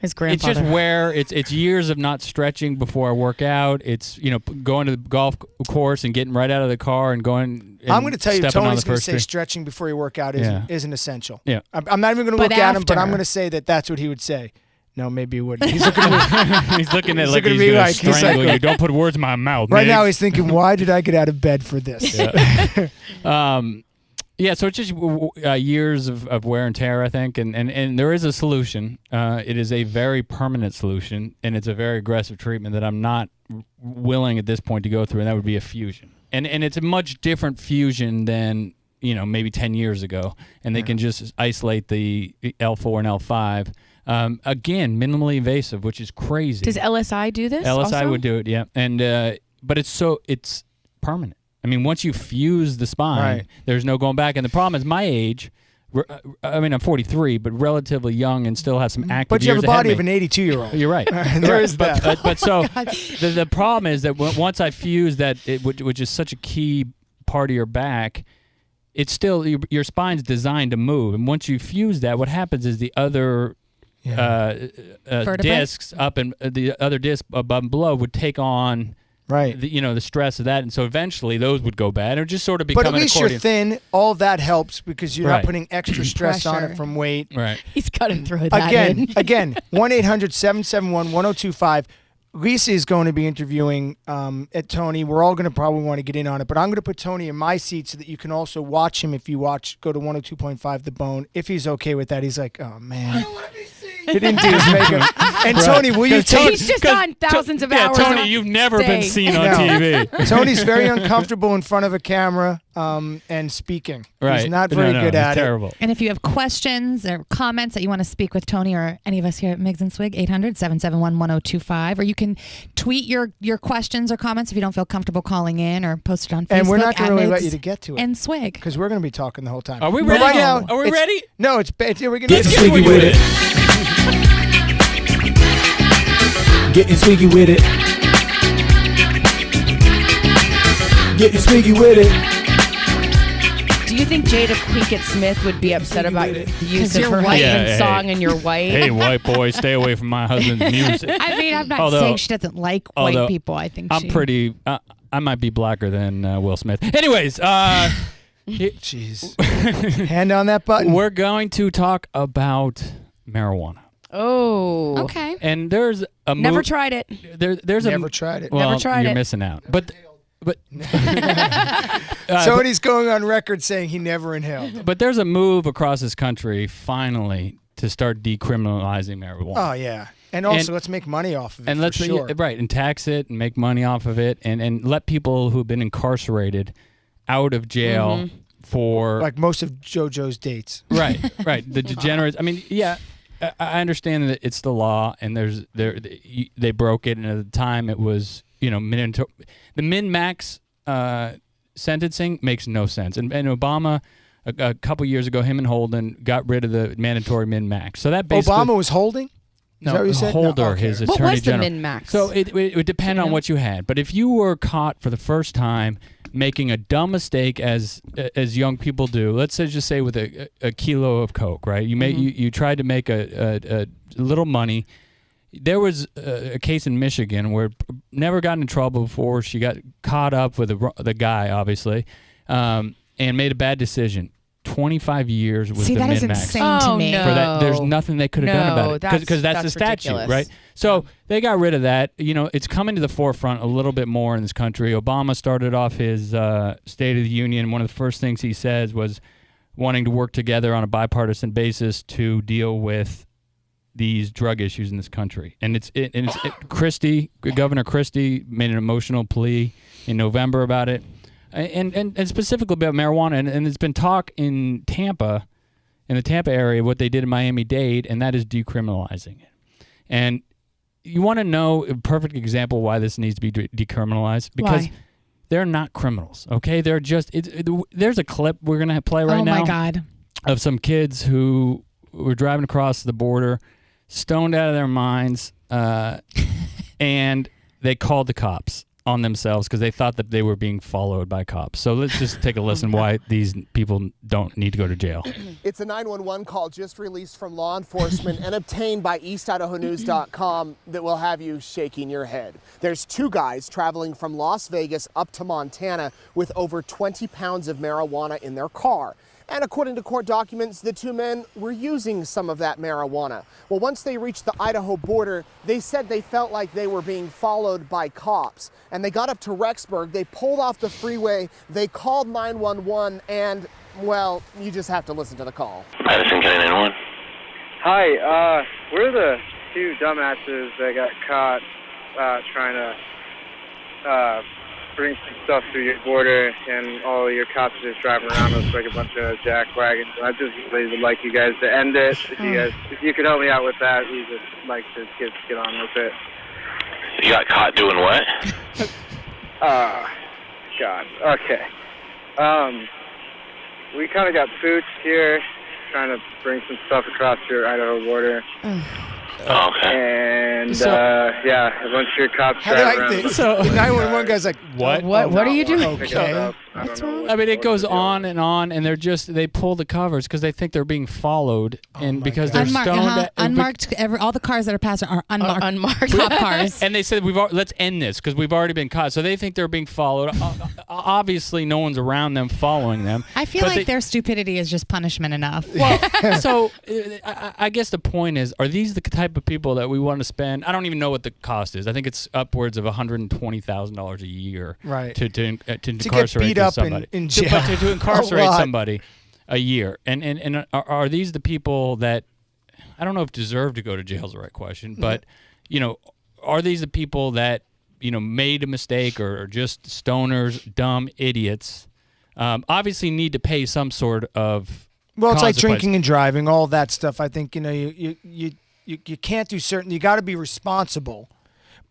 his grandfather. It's just where it's years of not stretching before I work out. It's going to the golf course and getting right out of the car and going. And I'm going to tell you, Tony's going to say tree. stretching before you work out isn't essential. Yeah. I'm not even going to look at him, but I'm going to say that's what he would say. No, maybe he wouldn't. He's looking at me. He's looking at like he's going to strangle you. Don't put words in my mouth. Right now he's thinking, why did I get out of bed for this? Yeah. So it's just years of wear and tear, I think, and there is a solution. It is a very permanent solution, and it's a very aggressive treatment that I'm not willing at this point to go through, and that would be a fusion. And it's a much different fusion than maybe 10 years ago, and they can just isolate the L4 and L5. Again, minimally invasive, which is crazy. Does LSI do this? LSI also? would do it, yeah. And but it's permanent. I mean, once you fuse the spine, there's no going back. And the problem is my age. I mean, I'm 43, but relatively young and still have some active But you have years a body ahead of an 82-year-old. You're right. There is that. But so the problem is that once I fuse that, which is such a key part of your back, it's still your spine's designed to move. And once you fuse that, what happens is the other discs up and the other disc above and below would take on the stress of that, and so eventually those would go bad. It would just sort of become. But at least you're thin. All of that helps because you're not Right. putting extra stress on it from weight. Right. He's cutting through that. Again, 1-800-771-1025. Lisa is going to be interviewing at Tony. We're all going to probably want to get in on it, but I'm going to put Tony in my seat so that you can also watch him if you go to 102.5 The Bone. If he's okay with that, he's like, oh, man. He didn't do his makeup. And Tony, will you take... He's just on thousands of hours. Tony, you've never been seen on TV. Tony's very uncomfortable in front of a camera and speaking. Right. He's not very good at terrible. it. And if you have questions or comments that you want to speak with Tony or any of us here at Miggs and Swig, 800-771-1025. Or you can tweet your questions or comments if you don't feel comfortable calling in, or post it on Facebook. And we're not going to really let Miggs you to get to it. and Swig. Because we're going to be talking the whole time. Are we But ready? Right now, Are we ready? No, it's bad. We're gonna Get swiggy with it. Getting swiggy with it. Getting swiggy with it. Do you think Jada Pinkett Smith would be upset about the use of her husband's song and you're white? Hey, white boy, stay away from my husband's music. I mean, I'm not saying she doesn't like white people. I think I'm pretty. I might be blacker than Will Smith. Anyways, jeez, hand on that button. We're going to talk about marijuana. Oh, okay. And there's a never tried it. There's never tried it. Well, never tried you're it. missing out. But Tony's going on record saying he never inhaled. But there's a move across this country finally to start decriminalizing marijuana. Oh yeah, and also let's make money off of it. And let's and tax it and make money off of it, and let people who've been incarcerated out of jail for like most of JoJo's dates. Right. The degenerates. I mean, yeah. I understand that it's the law, and they broke it, and at the time it was the min-max sentencing makes no sense, and Obama a couple years ago, him and Holden got rid of the mandatory min-max. So that basically Obama was holding. Is that what you said? Holder, No, okay. his What attorney was the general. min-max? So it would depend on what you had, but if you were caught for the first time making a dumb mistake as young people do, let's just say with a kilo of coke, right? You tried to make a little money. There was a case in Michigan where never got in trouble before. She got caught up with the guy, obviously, and made a bad decision. 25 years was the min-max. See, that is insane to me. No. For that, there's nothing they could have done about it because that's the statute, ridiculous. right? So they got rid of that. It's coming to the forefront a little bit more in this country. Obama started off his State of the Union. One of the first things he says was wanting to work together on a bipartisan basis to deal with these drug issues in this country. And Governor Christie made an emotional plea in November about it. And specifically about marijuana, and there's been talk in Tampa, in the Tampa area, what they did in Miami-Dade, and that is decriminalizing it. And you want to know a perfect example why this needs to be decriminalized? Because they're not criminals, okay? They're just there's a clip we're going to play right now. Oh, my God. Of some kids who were driving across the border, stoned out of their minds, and they called the cops on themselves because they thought that they were being followed by cops. So let's just take a listen why these people don't need to go to jail. It's a 911 call just released from law enforcement and obtained by EastIdahoNews.com that will have you shaking your head. There's two guys traveling from Las Vegas up to Montana with over 20 pounds of marijuana in their car. And according to court documents, the two men were using some of that marijuana. Well, once they reached the Idaho border, they said they felt like they were being followed by cops. And they got up to Rexburg, they pulled off the freeway, they called 911, and, well, you just have to listen to the call. Madison County 911. Hi, we're the two dumbasses that got caught trying to bring some stuff through your border, and all your cops are just driving around us like a bunch of jack wagons. I just really would like you guys to end it. If you could help me out with that, we would like to get on with it. You got caught doing what? God. Okay. We kind of got pooched here, trying to bring some stuff across your Idaho border. And a bunch of your cops driving around. So the 911 guy's like, what? What are you doing? Okay. I mean, it goes on, and they pull the covers because they think they're being followed, and because they're stoned. Unmarked. All the cars that are passing are unmarked. Unmarked cop cars. And they said let's end this because we've already been caught. So they think they're being followed. Obviously, no one's around them following them. I feel like their stupidity is just punishment enough. Well, so I guess the point is, are these the type of people that we want to spend? I don't even know what the cost is. I think it's upwards of $120,000 a year, right? To get incarcerate beat up somebody. in jail. To incarcerate somebody a year. And are these the people that, I don't know if deserve to go to jail is the right question, but are these the people that made a mistake or are just stoners, dumb idiots? Obviously need to pay some sort of it's like drinking and driving, all that stuff. I think you can't do certain. You got to be responsible,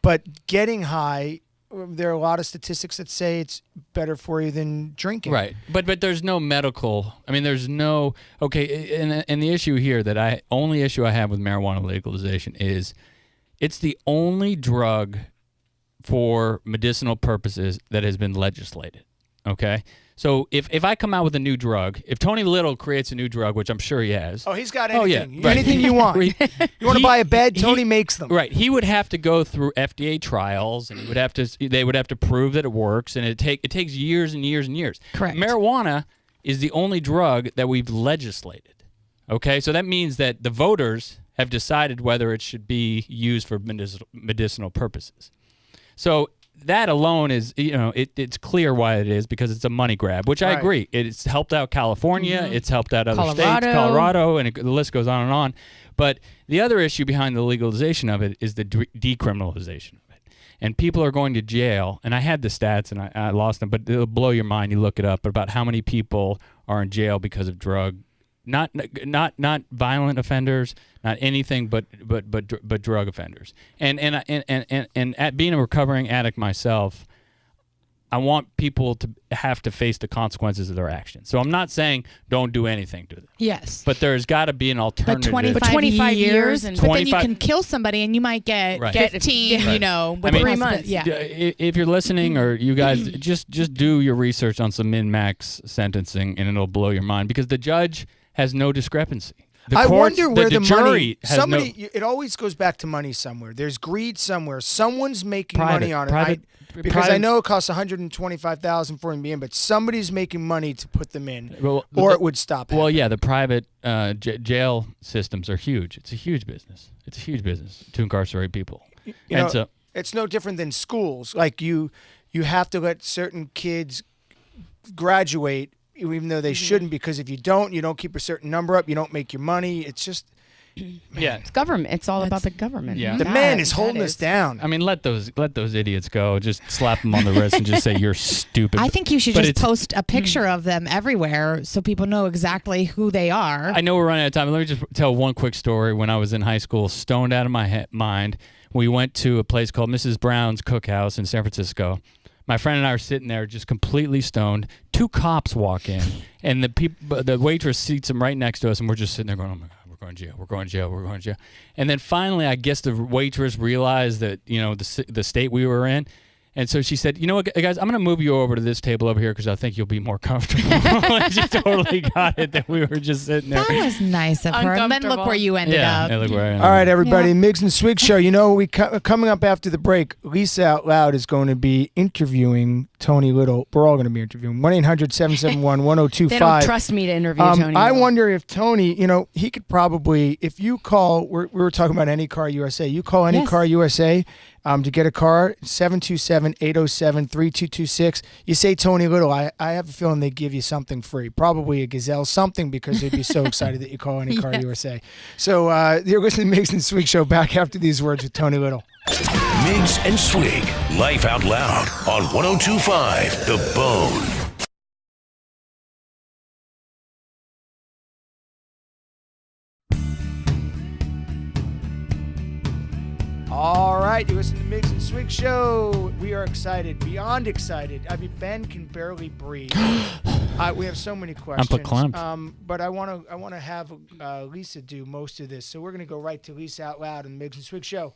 but getting high. There are a lot of statistics that say it's better for you than drinking. Right, but there's no medical. I mean, there's no and the issue here only issue I have with marijuana legalization is it's the only drug for medicinal purposes that has been legislated. Okay. So if I come out with a new drug, if Tony Little creates a new drug, which I'm sure he has. Oh, he's got anything. Yeah, right. Anything you want. You want to buy a bed? Tony makes them. Right. He would have to go through FDA trials, and they would have to prove that it works, and it takes years and years and years. Correct. Marijuana is the only drug that we've legislated. Okay? So that means that the voters have decided whether it should be used for medicinal purposes. So that alone is, it's clear why it is, because it's a money grab, which I agree. It's helped out California. It's helped out other states, Colorado, and the list goes on and on. But the other issue behind the legalization of it is the decriminalization of it. And people are going to jail, and I had the stats, and I lost them, but it'll blow your mind. You look it up, about how many people are in jail because of not violent offenders, not anything but drug offenders. And at being a recovering addict myself, I want people to have to face the consequences of their actions. So I'm not saying don't do anything to them. Yes. But there's got to be an alternative. But 25 years, but then you can kill somebody and you might get 15, with 3 months. Yeah. If you're listening, or you guys, just do your research on some min-max sentencing, and it'll blow your mind, because the judge has no discrepancy. I wonder where the money. Somebody, it always goes back to money somewhere. There's greed somewhere. Someone's making money on it. Because I know it costs $125,000 for them to be in, but somebody's making money to put them in, or it would stop. Well, yeah, the private jail systems are huge. It's a huge business. It's a huge business to incarcerate people. It's no different than schools. Like you have to let certain kids graduate, even though they shouldn't, because if you don't keep a certain number up, you don't make your money. It's just, yeah, it's government. It's all about the government. Yeah, the man is holding us down. I mean, let those idiots go. Just slap them on the wrist and just say you're stupid. I think you should just post a picture of them everywhere so people know exactly who they are. I know we're running out of time. Let me just tell one quick story. When I was in high school, stoned out of my mind, we went to a place called Mrs. Brown's Cookhouse in San Francisco. My friend and I are sitting there just completely stoned. 2 cops walk in, and the waitress seats them right next to us, and we're just sitting there going, oh my God, we're going to jail, we're going to jail, we're going to jail. And then finally, I guess the waitress realized that, the state we were in. And so she said, you know what, guys, I'm going to move you over to this table over here because I think you'll be more comfortable. She totally got it that we were just sitting there. That was nice of her. And then look where you ended up. Yeah, look where I ended up. All right, everybody, Miggs and Swig Show. Coming up after the break, Lisa Out Loud is going to be interviewing Tony Little. We're all going to be interviewing. 1-800-771-1025. They don't trust me to interview Tony I Little. wonder if Tony, he could probably, if you call, we were talking about Any Car USA. You call Any Car USA to get a car, 727-807-3226. You say Tony Little, I have a feeling they give you something free, probably a Gazelle, something, because they'd be so excited that you call Any Car USA. So you're listening to Miggs and Swig Show, back after these words with Tony Little. Miggs and Swig, Life Out Loud on 102.5 The Bone. All right, you listen to Miggs and Swig Show. We are excited, beyond excited. I mean, Ben can barely breathe. We have so many questions. But I want to have Lisa do most of this. So we're going to go right to Lisa Out Loud on the Miggs and Swig Show.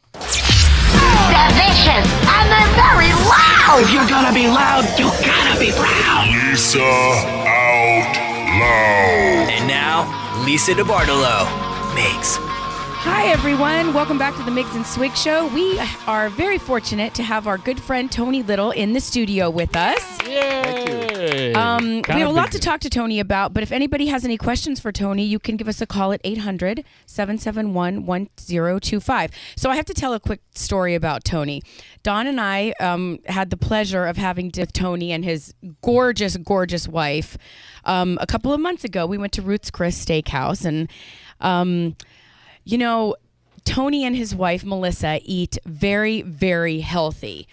They're vicious, and they're very loud! If you're gonna be loud, you gotta be proud! Lisa Out Loud. And now, Lisa DeBartolo. Miggs. Hi, everyone. Welcome back to the Miggs and Swig Show. We are very fortunate to have our good friend Tony Little in the studio with us. Yay! We have a lot to talk to Tony about, but if anybody has any questions for Tony, you can give us a call at 800-771-1025. So I have to tell a quick story about Tony. Don and I had the pleasure of having Tony and his gorgeous, gorgeous wife a couple of months ago. We went to Ruth's Chris Steakhouse, and you know, Tony and his wife, Melissa, eat very, very healthy.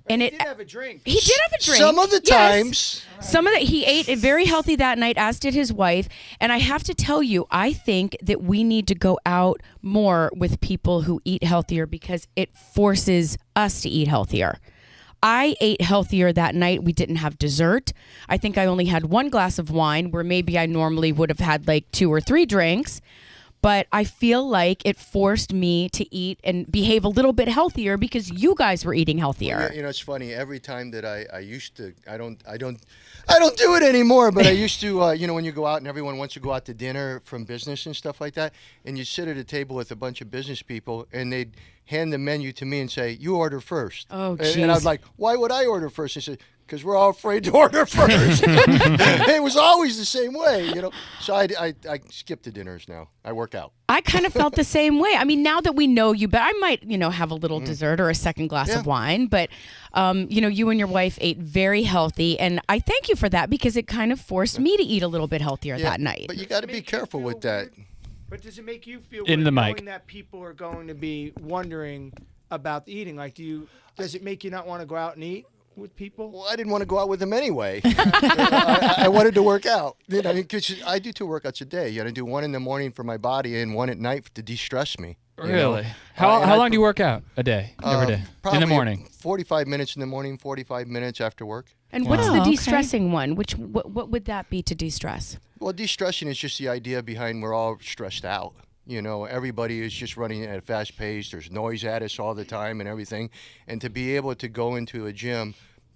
And he did have a drink. He did have a drink. Some of the times. Some of the, he ate it very healthy that night, as did his wife. And I have to tell you, I think that we need to go out more with people who eat healthier because it forces us to eat healthier. I ate healthier that night. We didn't have dessert. I think I only had one glass of wine where maybe I normally would have had like 2 or 3 drinks. But I feel like it forced me to eat and behave a little bit healthier because you guys were eating healthier. You know, it's funny. Every time that I used to, I don't do it anymore. But I used to, you know, when you go out and everyone wants to go out to dinner from business and stuff like that, and you sit at a table with a bunch of business people, and they'd hand the menu to me and say, "You order first." Oh, geez. And I was like, "Why would I order first?" He said, "Because we're all afraid to order first." It was always the same way, you know. So I skip the dinners now. I work out. I kind of felt the same way. I mean, now that we know you, but I might, you know, have a little dessert or a second glass of wine. But, you know, you and your wife ate very healthy. And I thank you for that because it kind of forced me to eat a little bit healthier that night. But you got to be careful with that. But does it make you feel In weird the knowing mic. that people are going to be wondering about the eating? Like, does it make you not want to go out and eat with people? Well, I didn't want to go out with them anyway. I wanted to work out. You know, because I do 2 workouts a day. You know, I do 1 in the morning for my body and 1 at night to de-stress me. Really? How long do you work out a day? Every day? In the morning? 45 minutes in the morning, 45 minutes after work. And what's the de-stressing one? What would that be to de-stress? Well, de-stressing is just the idea behind we're all stressed out. You know, everybody is just running at a fast pace. There's noise at us all the time and everything. And to be able to go into a gym,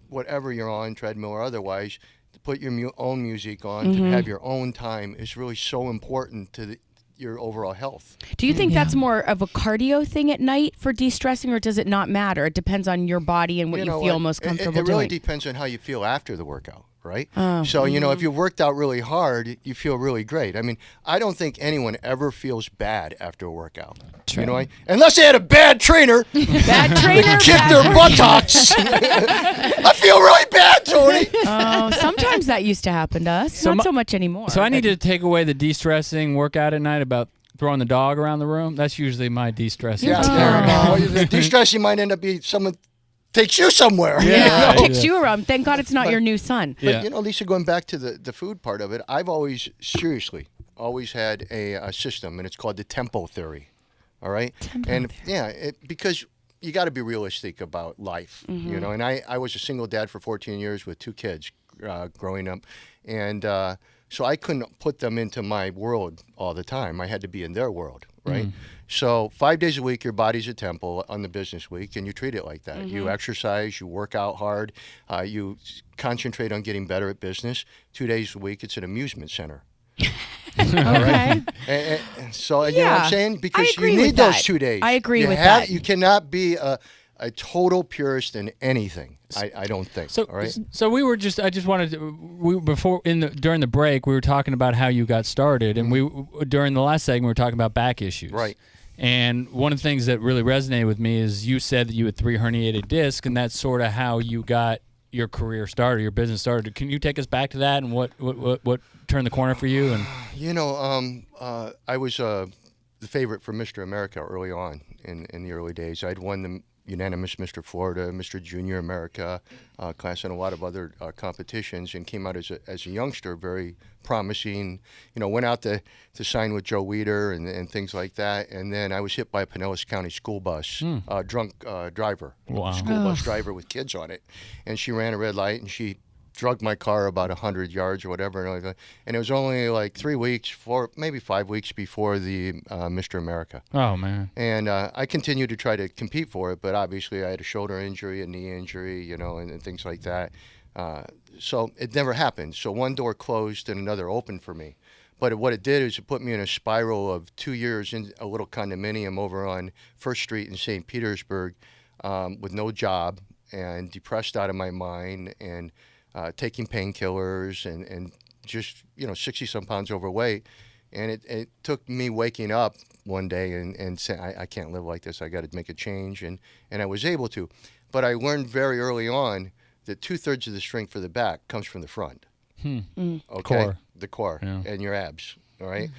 whatever you're on, treadmill or otherwise, to put your own music on, to have your own time is really so important to your overall health. Do you think that's more of a cardio thing at night for de-stressing, or does it not matter? It depends on your body and what you feel most comfortable doing. It really doing. depends on how you feel after the workout. Right? Oh. So, you know, if you worked out really hard, you feel really great. I mean, I don't think anyone ever feels bad after a workout. True. You know, unless they had a bad trainer. Bad trainer. Kick their buttocks. I feel really bad, Tony. Oh, sometimes that used to happen to us. Not so much anymore. So I need to take away the de-stressing workout at night about throwing the dog around the room. That's usually my de-stressing. Yeah, well, the de-stressing might end up being someone takes you somewhere. Yeah, kicks you around. Thank God it's not your new son. But, you know, Lisa, going back to the food part of it, I've always had a system, and it's called the tempo theory. All right? Because you got to be realistic about life, you know. And I was a single dad for 14 years with 2 kids growing up. And so I couldn't put them into my world all the time. I had to be in their world, right? So 5 days a week, your body's a temple on the business week, and you treat it like that. You exercise, you work out hard, you concentrate on getting better at business. 2 days a week, it's an amusement center. All right? And so, you know what I'm saying? Because you need those 2 days. I agree with that. You cannot be a total purist in anything. I don't think. So, all right? So we were just. I just wanted to. During the break, we were talking about how you got started, and during the last segment, we were talking about back issues. Right. And one of the things that really resonated with me is you said that you had 3 herniated discs, and that's sort of how you got your career started, your business started. Can you take us back to that and what turned the corner for you? And you know, I was the favorite for Mr. America early on in the early days. I'd won the unanimous Mr. Florida, Mr. Junior America class, and a lot of other competitions, and came out as a youngster, very promising. Went out to sign with Joe Weider and things like that. And then I was hit by a Pinellas County school bus, drunk driver, Wow. school bus driver with kids on it. And she ran a red light, and she drugged my car about 100 yards or whatever. And it was only like 3 weeks, maybe 5 weeks before the Mr. America. Oh, man. And I continued to try to compete for it, but obviously I had a shoulder injury, a knee injury, and things like that. So it never happened. So one door closed and another opened for me. But what it did is it put me in a spiral of 2 years in a little condominium over on First Street in St. Petersburg with no job and depressed out of my mind and taking painkillers and just, 60-some pounds overweight. And it took me waking up one day and saying, I can't live like this. I got to make a change. And I was able to. But I learned very early on that 2/3 of the strength for the back comes from the front. Okay? Core. The core Yeah. and your abs. All right.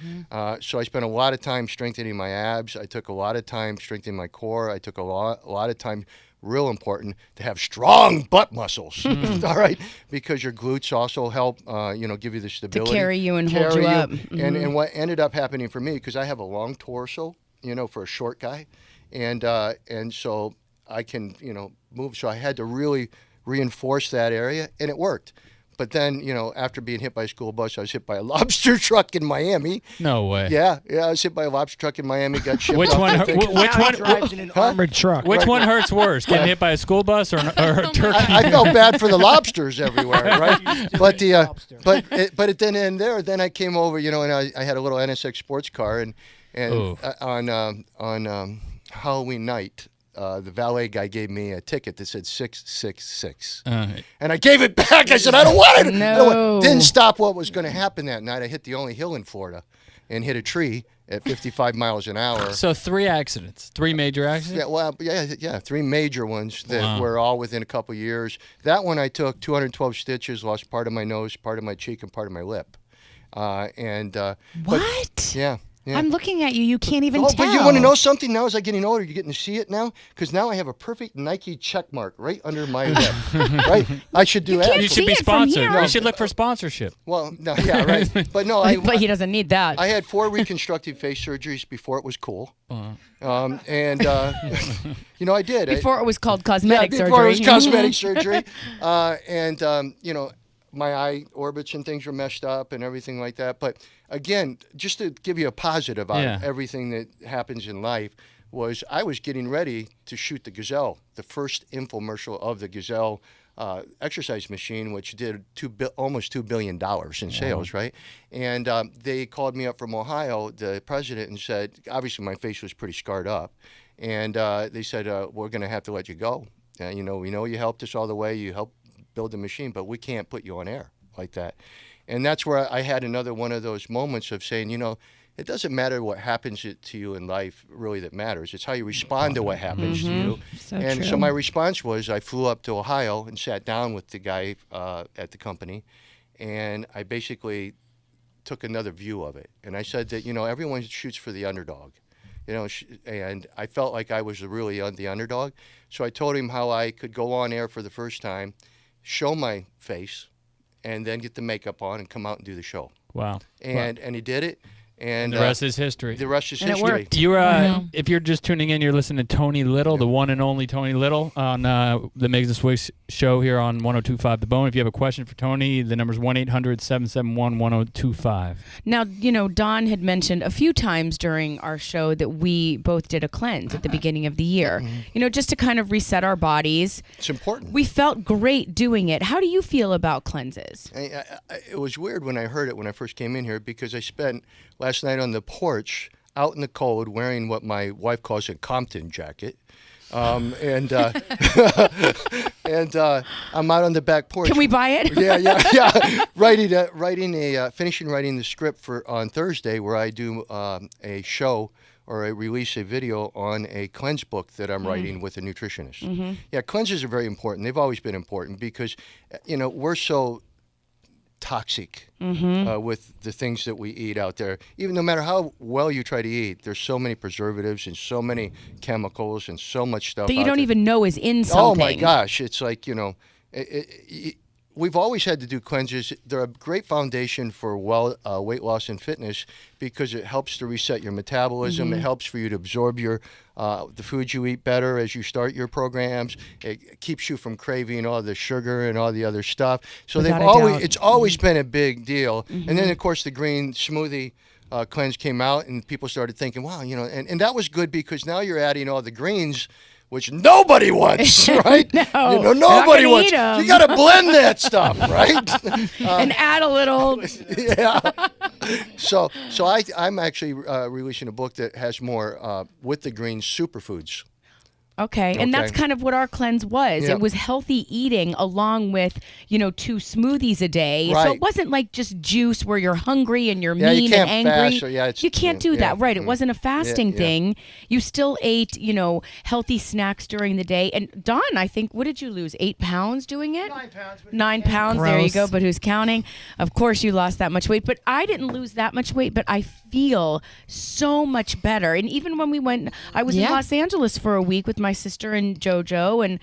So I spent a lot of time strengthening my abs. I took a lot of time strengthening my core. I took a lot of time, real important, to have strong butt muscles. All right, because your glutes also help, give you the stability To carry you and hold you up. And what ended up happening for me, because I have a long torso, for a short guy, and so I can, move. So I had to really reinforce that area, and it worked. But then, after being hit by a school bus, I was hit by a lobster truck in Miami. No way. Yeah, I was hit by a lobster truck in Miami. Got shipped Which off one? the thing. Which one? Drives in an armored truck. Which one hurts worse, getting hit by a school bus or a turkey? I felt bad for the lobsters everywhere, right? But but it didn't end there. Then I came over, and I had a little NSX sports car, and on Halloween night. The valet guy gave me a ticket that said 666, and I gave it back. I said, I don't want it. No. Didn't stop what was going to happen that night. I hit the only hill in Florida and hit a tree at 55 miles an hour. So 3 accidents, 3 major accidents? Yeah, well, yeah, 3 major ones that were all within a couple years. That one I took 212 stitches, lost part of my nose, part of my cheek, and part of my lip. What? Yeah. Yeah. I'm looking at you. You can't even tell. But you want to know something? Now as I'm getting older, you're getting to see it now? Because now I have a perfect Nike check mark right under my lip. Right? I should do that. You should be sponsored. You should look for sponsorship. Well, no, yeah, right. But no, but he doesn't need that. I had 4 reconstructive face surgeries before it was cool. I did. Before it was called cosmetic surgery. Before it was cosmetic surgery. My eye orbits and things were messed up and everything like that. But again, just to give you a positive out of everything that happens in life, was I was getting ready to shoot the Gazelle, the first infomercial of the Gazelle exercise machine, which did almost $2 billion in sales, right? And they called me up from Ohio, the president, and said, obviously my face was pretty scarred up, and they said, we're going to have to let you go. We know you helped us all the way. You helped build the machine, but we can't put you on air like that. And that's where I had another one of those moments of saying, it doesn't matter what happens to you in life really that matters. It's how you respond to what happens to you. So my response was I flew up to Ohio and sat down with the guy at the company, and I basically took another view of it. And I said that, everyone shoots for the underdog. And I felt like I was really the underdog. So I told him how I could go on air for the first time, show my face, and then get the makeup on and come out and do the show. Wow. And he did it. And the rest is history. The rest is and history. It worked. You're, if you're just tuning in, you're listening to Tony Little, the one and only Tony Little, on the Miggs and Swig show here on 102.5 The Bone. If you have a question for Tony, the number's 1-800-771-1025. Now, Don had mentioned a few times during our show that we both did a cleanse at the beginning of the year, just to kind of reset our bodies. It's important. We felt great doing it. How do you feel about cleanses? It was weird when I heard it when I first came in here, because I spent last night on the porch out in the cold wearing what my wife calls a Compton jacket. And I'm out on the back porch. Can we buy it? Yeah. Finishing writing the script on Thursday, where I do a show or I release a video on a cleanse book that I'm writing with a nutritionist. Yeah, cleanses are very important. They've always been important because, we're so toxic Mm-hmm. with the things that we eat out there. Even no matter how well you try to eat, there's so many preservatives and so many chemicals and so much stuff That you out don't there. even know is in something. Oh my gosh, it's like, we've always had to do cleanses. They're a great foundation for weight loss and fitness because it helps to reset your metabolism. Mm-hmm. It helps for you to absorb the foods you eat better as you start your programs. It keeps you from craving all the sugar and all the other stuff. So it's always been a big deal. Mm-hmm. And then of course the green smoothie cleanse came out, and people started thinking, wow, and that was good because now you're adding all the greens, which nobody wants, right? No, nobody wants. eat 'em. You got to blend that stuff, right? And add a little. Yeah. So I'm actually releasing a book that has more with the green superfoods. Okay. And that's kind of what our cleanse was. Yeah. It was healthy eating along with, 2 smoothies a day. So Right. it wasn't like just juice where you're hungry and you're Yeah, you mean can't and angry. fast, You can't do that. Right. It wasn't a fasting yeah. thing. You still ate, healthy snacks during the day. And Don, I think, what did you lose? 8 pounds doing it? 9 pounds. 9 pounds. There you Gross. go. But who's counting? Of course you lost that much weight. But I didn't lose that much weight, but I feel so much better. And even when we went, I was in Los Angeles for a week with my sister and JoJo, and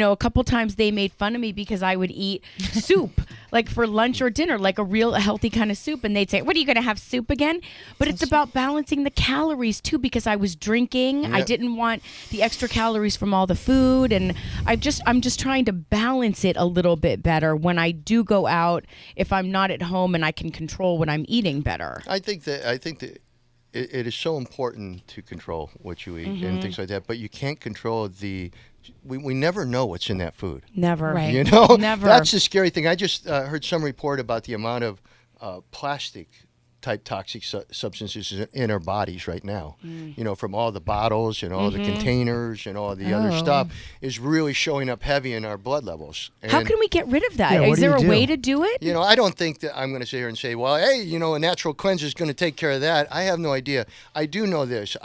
a couple times they made fun of me because I would eat soup like for lunch or dinner, like a real healthy kind of soup, and they'd say, "What are you going to have soup again?" But it's about balancing the calories too, because I was drinking. I didn't want the extra calories from all the food, and I'm just trying to balance it a little bit better when I do go out, if I'm not at home and I can control what I'm eating better. I think that it is so important to control what you eat and things like that, but you can't control we never know what's in that food. Never. Right. Never. That's the scary thing. I just heard some report about the amount of plastic type toxic substances in our bodies right now. From all the bottles and all the containers and all the other stuff is really showing up heavy in our blood levels. And How can we get rid of that? Yeah, what Is do there you a do? way to do it? I don't think that I'm going to sit here and say, well, hey, a natural cleanse is going to take care of that. I have no idea. I do know this.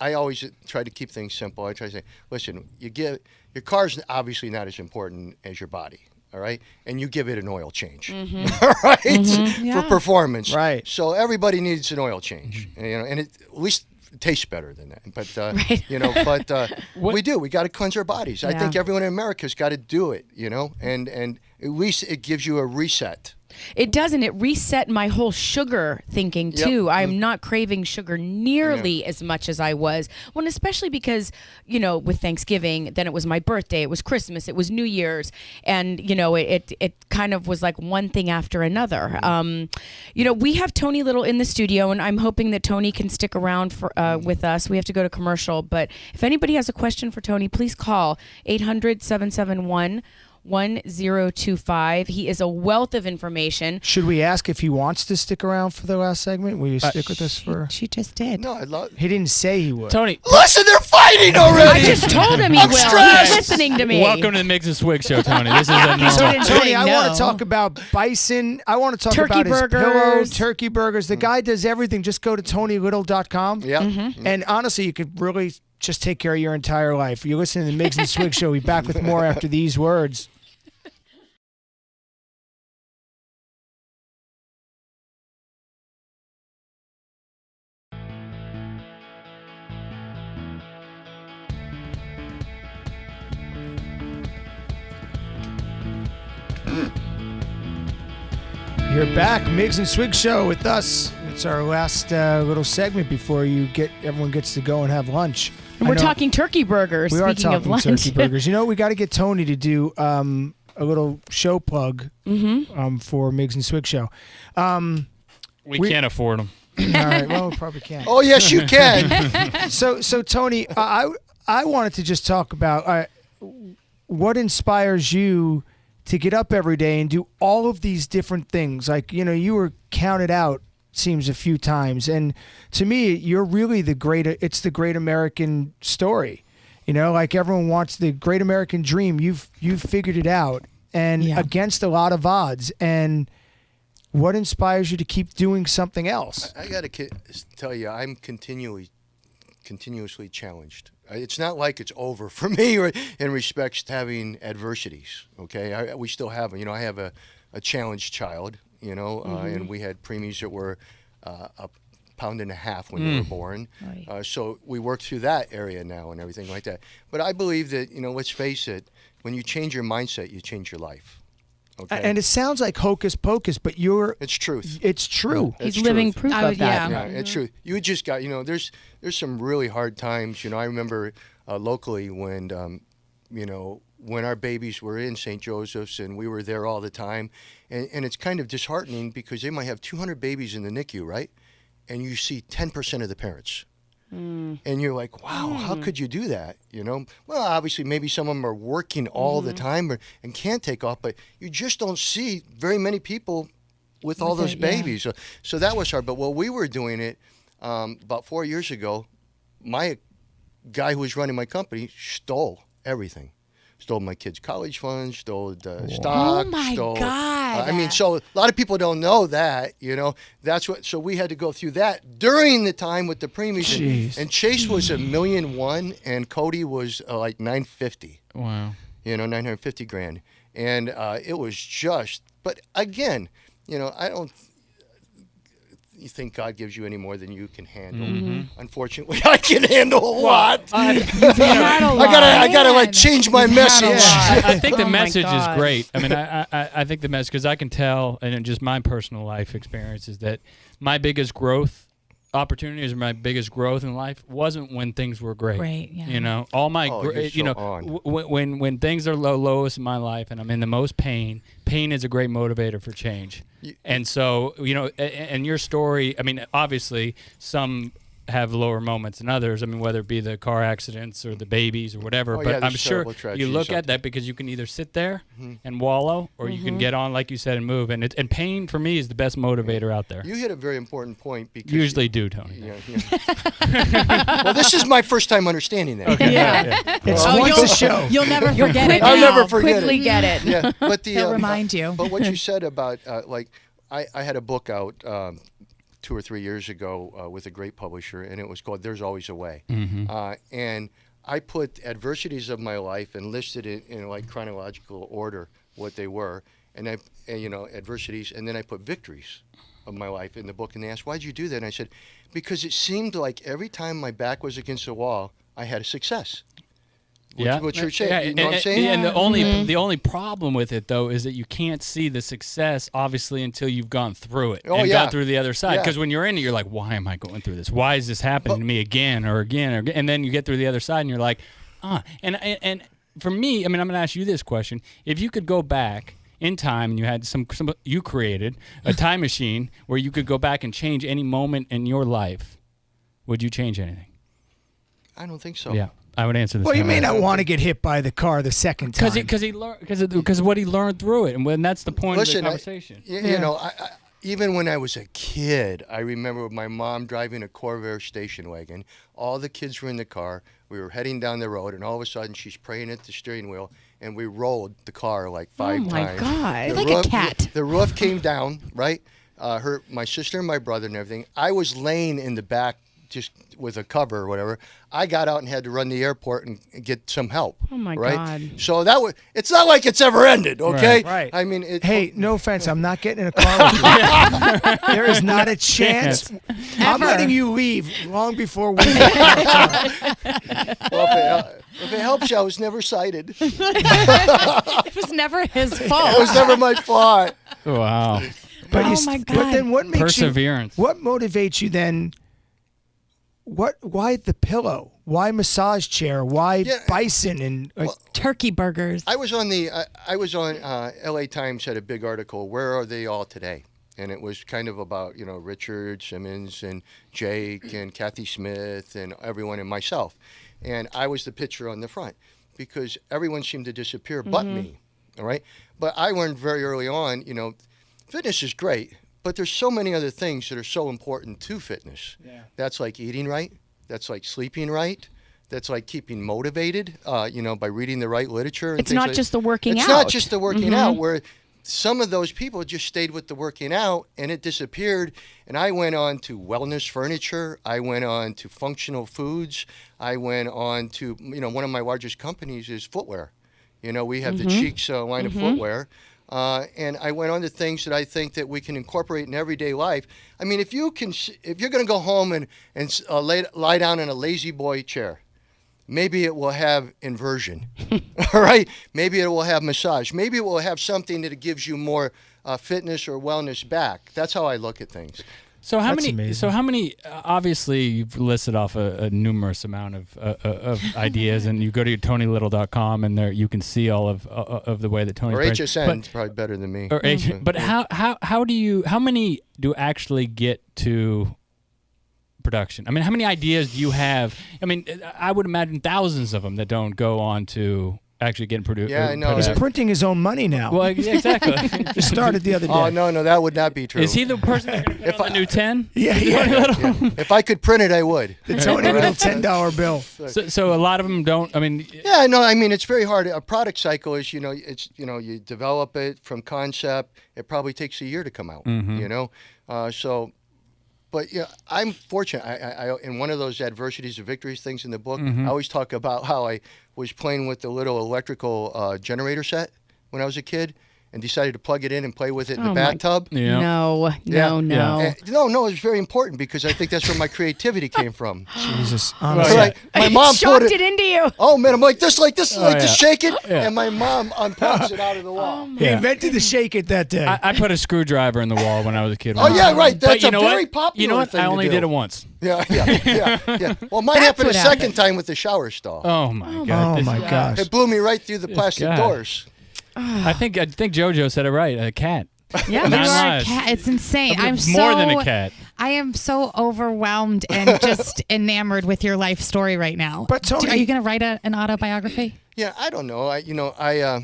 I always try to keep things simple. I try to say, listen, your car's obviously not as important as your body. All right, and you give it an oil change, all right, for performance. Right. So everybody needs an oil change, and at least it tastes better than that. But we do. We got to cleanse our bodies. I think everyone in America's got to do it. And at least it gives you a reset. It doesn't. It reset my whole sugar thinking too. I'm not craving sugar nearly as much as I was. Well, and especially because, with Thanksgiving, then it was my birthday, it was Christmas, it was New Year's, and it kind of was like one thing after another. We have Tony Little in the studio, and I'm hoping that Tony can stick around for with us. We have to go to commercial, but if anybody has a question for Tony, please call 800-771 1025. He is a wealth of information. Should we ask if he wants to stick around for the last segment? Will you stick with us for? She just did. No, I love. He didn't say he would. Tony, Listen, they're fighting already. I just told him he I'm will. stressed. He's listening to me. welcome to the Miggs and Swig show, Tony. This is a normal. didn't say Tony, I no. want to talk about bison. I want to talk Turkey about his pillow, burgers. turkey burgers. The guy does everything. Just go to TonyLittle.com. Yeah. And honestly, you could really just take care of your entire life. You're listening to the Miggs and Swig show. We'll be back with more after these words. You're back, Miggs and Swig show with us. It's our last little segment before everyone gets to go and have lunch. And we're talking turkey burgers. We are Speaking of talking lunch. turkey burgers. We got to get Tony to do a little show plug for Miggs and Swig show. We can't afford them. All right, well, we probably can't. Oh yes, you can. So Tony, I wanted to just talk about what inspires you to get up every day and do all of these different things. Like, you were counted out, seems, a few times. And to me, you're really it's the great American story. Like everyone wants the great American dream. You've figured it out, and against a lot of odds. And what inspires you to keep doing something else? I got to tell you, I'm continuously challenged. It's not like it's over for me in respects to having adversities. Okay, we still have. I have a challenged child. you know, and we had preemies that were a pound and a half when they were born. So we worked through that area now and everything like that. But I believe that, you know, let's face it, when you change your mindset, you change your life. Okay. And it sounds like hocus pocus, but it's truth. It's true. He's living proof of that. Yeah, it's true. You just got, you know, there's some really hard times. You know, I remember locally when, you know, when our babies were in St. Joseph's and we were there all the time. And it's kind of disheartening because they might have 200 babies in the NICU, right? And you see 10% of the parents. And you're like, wow, how could you do that? You know, well, obviously, maybe some of them are working all the time and can't take off, but you just don't see very many people with all those babies. So that was hard. But while we were doing it, about 4 years ago, my guy who was running my company stole everything. Stole my kids' college funds, stole the stock. Oh my God! God! I mean, so a lot of people don't know that. You know, that's what. So we had to go through that during the time with the preemies. And Chase was $1.1 million, and Cody was like $950. Wow. You know, $950,000, and it was just. But again, you know, I don't. You think God gives you any more than you can handle? Unfortunately, I can handle a lot. I gotta like change my message. I think the message is great. I mean, I think the message, because I can tell, and in just my personal life experience, is that my biggest growth opportunities, my biggest growth in life wasn't when things were great. Great, yeah. You know, all my, you know, when things are lowest in my life and I'm in the most pain is a great motivator for change. And so, you know, and your story, I mean, obviously some have lower moments than others. I mean, whether it be the car accidents or the babies or whatever. But I'm sure you look at that because you can either sit there and wallow, or you can get on, like you said, and move. And pain for me is the best motivator out there. You hit a very important point. Because usually do, Tony. Well, this is my first time understanding that. Okay. It's once a show. You'll never forget it. I'll never forget it. Quickly get it. Yeah, but He'll remind you. But what you said about like, I had a book out 2 or 3 years ago with a great publisher, and it was called "There's Always a Way." And I put adversities of my life and listed it in like chronological order what they were, and you know, adversities, and then I put victories of my life in the book. And they asked, "Why'd you do that?" And I said, because it seemed like every time my back was against the wall, I had a success. What you're saying, you know what I'm saying? And the only problem with it, though, is that you can't see the success, obviously, until you've gone through it and gone through the other side. Because when you're in it, you're like, why am I going through this? Why is this happening to me again or again or again? And then you get through the other side, and you're like, And for me, I mean, I'm going to ask you this question. If you could go back in time and you had you created a time machine where you could go back and change any moment in your life, would you change anything? I don't think so. Yeah. I would answer this. Well, you may not want to get hit by the car the second time because what he learned through it, and that's the point of the conversation. You know, even when I was a kid, I remember my mom driving a Corvair station wagon. All the kids were in the car. We were heading down the road, and all of a sudden, she's praying at the steering wheel, and we rolled the car like 5 times. Oh my God! Like a cat. The roof came down, right? My sister and my brother and everything. I was laying in the back, just with a cover or whatever. I got out and had to run to the airport and get some help. Oh my right? God. So it's not like it's ever ended, okay? Right. I mean, hey, no offense, I'm not getting in a car with you. There is not a chance. I'm letting you leave long before we Well, if it helps you, I was never sighted. It was never his fault. It was never my fault. Wow. But my God. But then what makes perseverance? What motivates you then? Why the pillow? Why massage chair? Why bison and turkey burgers? I was on LA Times had a big article, "Where Are They All Today?" And it was kind of about, you know, Richard Simmons and Jake and Kathy Smith and everyone and myself. And I was the picture on the front because everyone seemed to disappear but me. All right. But I learned very early on, you know, fitness is great, but there's so many other things that are so important to fitness. Yeah. That's like eating right. That's like sleeping right. That's like keeping motivated, you know, by reading the right literature. And it's not just the working out. It's not just the working out, where some of those people just stayed with the working out and it disappeared. And I went on to wellness furniture. I went on to functional foods. I went on to, you know, one of my largest companies is footwear. You know, we have the Cheeks line of footwear. And I went on to things that I think that we can incorporate in everyday life. I mean, if you're going to go home and lie down in a lazy boy chair, maybe it will have inversion, all right? Maybe it will have massage. Maybe it will have something that gives you more fitness or wellness back. That's how I look at things. So how many? Obviously, you've listed off a numerous amount of ideas, and you go to TonyLittle.com, and there you can see all of the way that Tony's. Or HSN is probably better than me. But how many do actually get to production? I mean, how many ideas do you have? I mean, I would imagine thousands of them that don't go on to actually getting produced. Yeah, I know. He's printing his own money now. Well, exactly. Just started the other day. Oh, no, that would not be true. Is he the person that's going to put on the new 10? Yeah. If I could print it, I would. The Tony Little $10 bill. So a lot of them don't, I mean. Yeah, no, I mean, it's very hard. A product cycle is, you develop it from concept. It probably takes a year to come out, But yeah, I'm fortunate. I in one of those adversities or victories things in the book, I always talk about how I was playing with the little electrical generator set when I was a kid, and decided to plug it in and play with it in the bathtub. No. No, it's very important because I think that's where my creativity came from. Jesus, honestly. My mom shocked put it into you. Oh man, I'm like this, just shake it, and my mom unplugs it out of the wall. He invented the shake it that day. I put a screwdriver in the wall when I was a kid. Oh yeah, right. That's a very popular. You know what? Thing I only to do. did it once. Yeah. Well, mine happened a second time with the shower stall. Oh my god. Oh my gosh. It blew me right through the plastic doors. I think JoJo said it right. A cat. Yeah, you are a cat. It's insane. I'm more than a cat. I am so overwhelmed and just enamored with your life story right now. But Tony, are you going to write an autobiography? Yeah, I don't know. I'd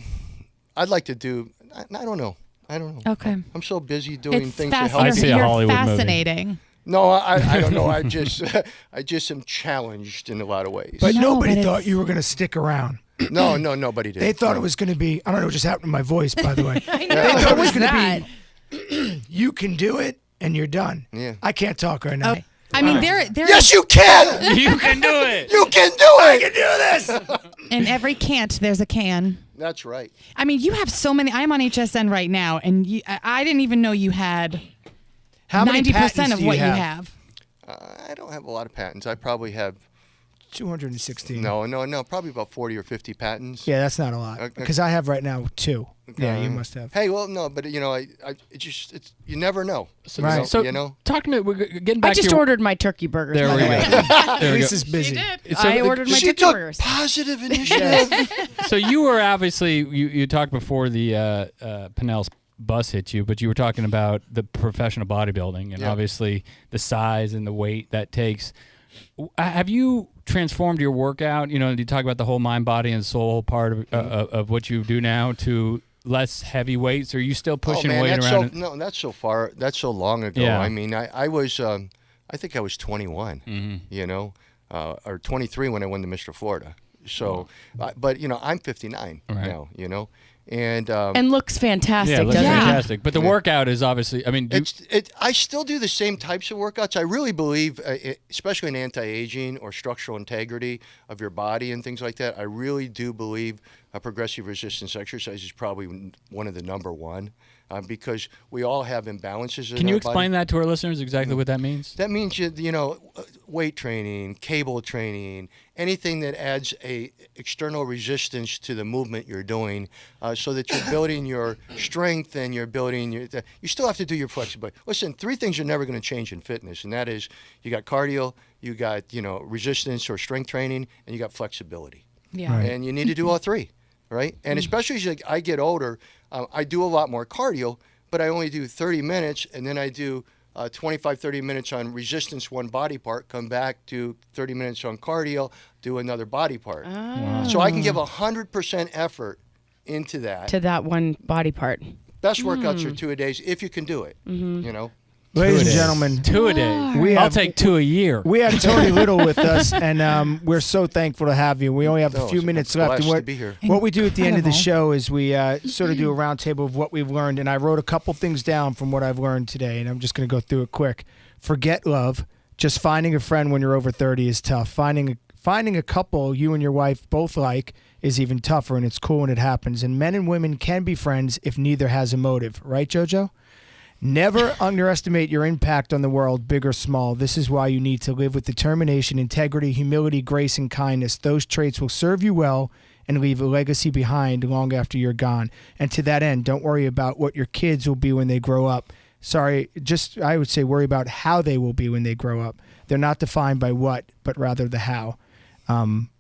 like to do. I don't know. Okay. I'm so busy doing It's things to help. I see a Hollywood movie. fascinating. No, I don't know. I just am challenged in a lot of ways. But nobody thought you were going to stick around. No, nobody did. They thought it was going to be, I don't know what just happened to my voice, by the way. I know. They thought it was What was going to be, you can do it, and you're done. Yeah. I can't talk right now. Okay. I mean, there. Yes, you can. You can do it. You can do it. I can do this. In every can't, there's a can. That's right. I mean, you have so many. I'm on HSN right now, and I didn't even know you had How many 90% of do what you you have? I don't have a lot of patents. I probably have 216. No, probably about 40 or 50 patents. Yeah, that's not a lot. Because I have right now 2. Yeah, you must have. Hey, well, no, but you never know. Right. So talk to me. We're getting back. I just ordered my turkey burgers. There by we the way. go. Lisa's busy. I ordered my She turkey took burgers. positive initiative. So you were obviously you talked before the Pinnell's bus hit you, but you were talking about the professional bodybuilding and obviously the size and the weight that takes. Have you transformed your workout? You talk about the whole mind, body, and soul part of what you do now to less heavy weights. Or are you still pushing weight around? No, that's so far. That's so long ago. Yeah. I mean, I was. I think I was 21. Or 23 when I won the Mr. Florida. So, but I'm 59 now. And looks fantastic. Yeah, it looks doesn't it? fantastic. But the workout is obviously. I mean, I still do the same types of workouts. I really believe, especially in anti-aging or structural integrity of your body and things like that. I really do believe progressive resistance exercise is probably one of the number one. Because we all have imbalances in Can you our explain body. that to our listeners exactly what that means? That means weight training, cable training, anything that adds a external resistance to the movement you're doing, so that you're building your strength and you're building you still have to do your flexibility. Listen, 3 things are never going to change in fitness, and that is you got cardio, you got resistance or strength training, and you got flexibility. Yeah. Right. And you need to do all 3. Right? And especially as I get older, I do a lot more cardio, but I only do 30 minutes, and then I do 25, 30 minutes on resistance, one body part, come back, do 30 minutes on cardio, do another body part. Wow. So I can give 100% effort into that. To that one body part. Best workouts are 2-a-days if you can do it, Ladies and gentlemen, 2 a day. I'll take 2 a year. We have Tony Little with us, and we're so thankful to have you. We only have a few minutes left. And blessed to be here. what we do at the end of the show is we sort of do a roundtable of what we've learned, and I wrote a couple things down from what I've learned today, and I'm just going to go through it quick. Forget love. Just finding a friend when you're over 30 is tough. Finding Finding a couple you and your wife both like is even tougher, and it's cool when it happens. And men and women can be friends if neither has a motive. Right, JoJo? Never underestimate your impact on the world, big or small. This is why you need to live with determination, integrity, humility, grace, and kindness. Those traits will serve you well and leave a legacy behind long after you're gone. And to that end, don't worry about what your kids will be when they grow up. I would say worry about how they will be when they grow up. They're not defined by what, but rather the how.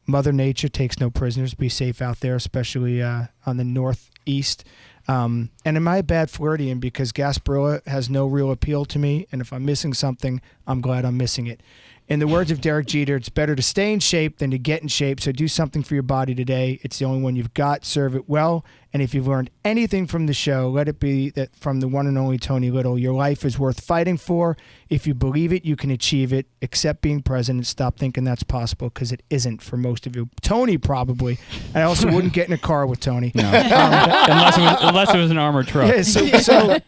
Mother Nature takes no prisoners. Be safe out there, especially on the northeast. And am I a bad Floridian because Gasparilla has no real appeal to me? And if I'm missing something, I'm glad I'm missing it. In the words of Derek Jeter, it's better to stay in shape than to get in shape. So do something for your body today. It's the only one you've got. Serve it well. And if you've learned anything from the show, let it be that from the one and only Tony Little. Your life is worth fighting for. If you believe it, you can achieve it. Accept being president. Stop thinking that's possible because it isn't for most of you. Tony probably. I also wouldn't get in a car with Tony. No. Unless it was an armored truck. Yeah,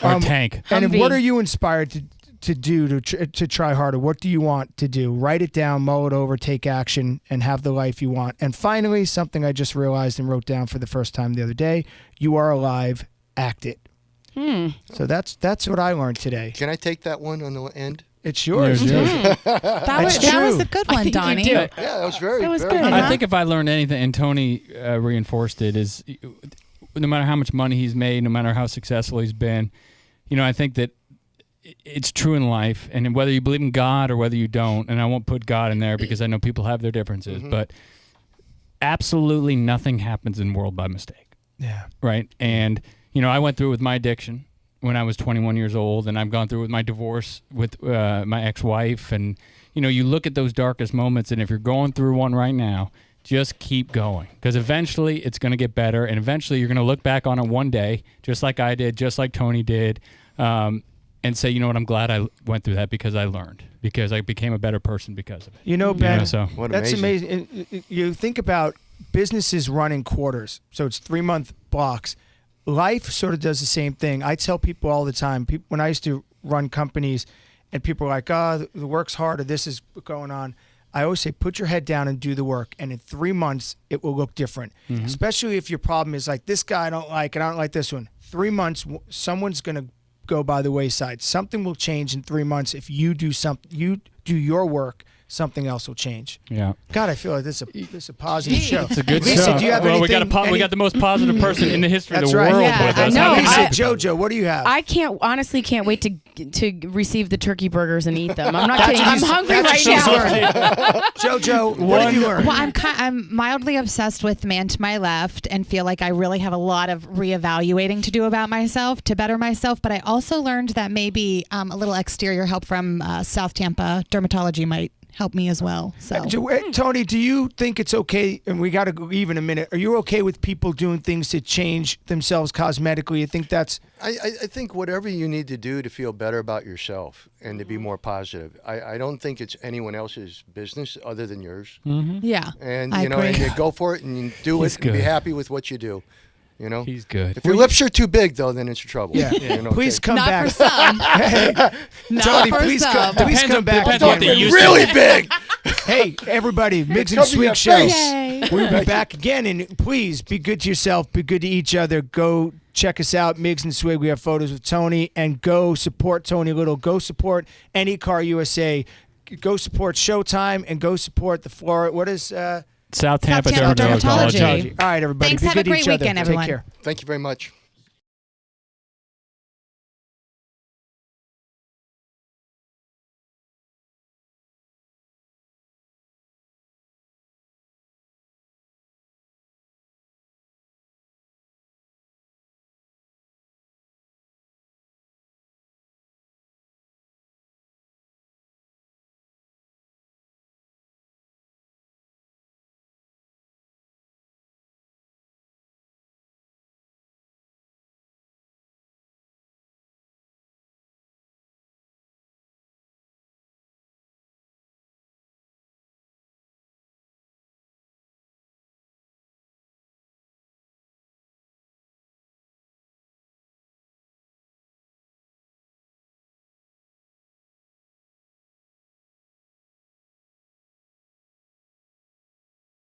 or a tank. And what are you inspired to do to try harder? What do you want to do? Write it down, mull it over, take action, and have the life you want. And finally, something I just realized and wrote down for the first time the other day: you are alive. Act it. So that's what I learned today. Can I take that one on the end? It's yours. That was a good one, Donnie. Yeah, that was very good. I think if I learned anything, and Tony reinforced it, is no matter how much money he's made, no matter how successful he's been, I think that it's true in life, and whether you believe in God or whether you don't, and I won't put God in there because I know people have their differences, but absolutely nothing happens in the world by mistake. Yeah. Right? And, I went through it with my addiction when I was 21 years old, and I've gone through it with my divorce with my ex-wife, and, you look at those darkest moments, and if you're going through one right now, just keep going, because eventually it's going to get better, and eventually you're going to look back on it one day, just like I did, just like Tony did, and say, I'm glad I went through that because I learned, because I became a better person because of it. Ben, that's amazing. You think about businesses running quarters, so it's 3-month blocks. Life sort of does the same thing. I tell people all the time, when I used to run companies and people are like, the work's hard or this is going on, I always say, put your head down and do the work. And in 3 months, it will look different, especially if your problem is like, this guy I don't like, and I don't like this one. 3 months, someone's going to go by the wayside. Something will change in 3 months. If you do your work, something else will change. Yeah. God, I feel like this is a positive show. It's a good Lisa, show. do you have we anything? we got the most positive person in the history of the That's right. world Yeah, with us. I know. Lisa, JoJo, what do you have? I honestly can't wait to receive the turkey burgers and eat them. I'm not kidding. I'm hungry right now. JoJo, what have you learned? Well, I'm mildly obsessed with Man to My Left and feel like I really have a lot of reevaluating to do about myself to better myself. But I also learned that maybe a little exterior help from South Tampa dermatology might help me as well. So, Tony, do you think it's okay? And we got to leave in a minute. Are you okay with people doing things to change themselves cosmetically? You think that's? I think whatever you need to do to feel better about yourself and to be more positive. I don't think it's anyone else's business other than yours. Yeah, and I agree. and you go for it and you do it and be happy with what you do. He's good. If your lips are too big, though, then it's trouble. Yeah. Please come Not back. for some. Tony, please come back. Depends what they use. Really big. Hey, everybody, Miggs and Swig show. We'll be back again, and please be good to yourself, be good to each other. Go check us out, Miggs and Swig. We have photos with Tony, and go support Tony Little. Go support Any Car USA. Go support Showtime, and go support the Florida. What is South Tampa Dermatology. All right, everybody. Thanks. Be Have good a to each great other. weekend, everyone. Take care. Thank you very much.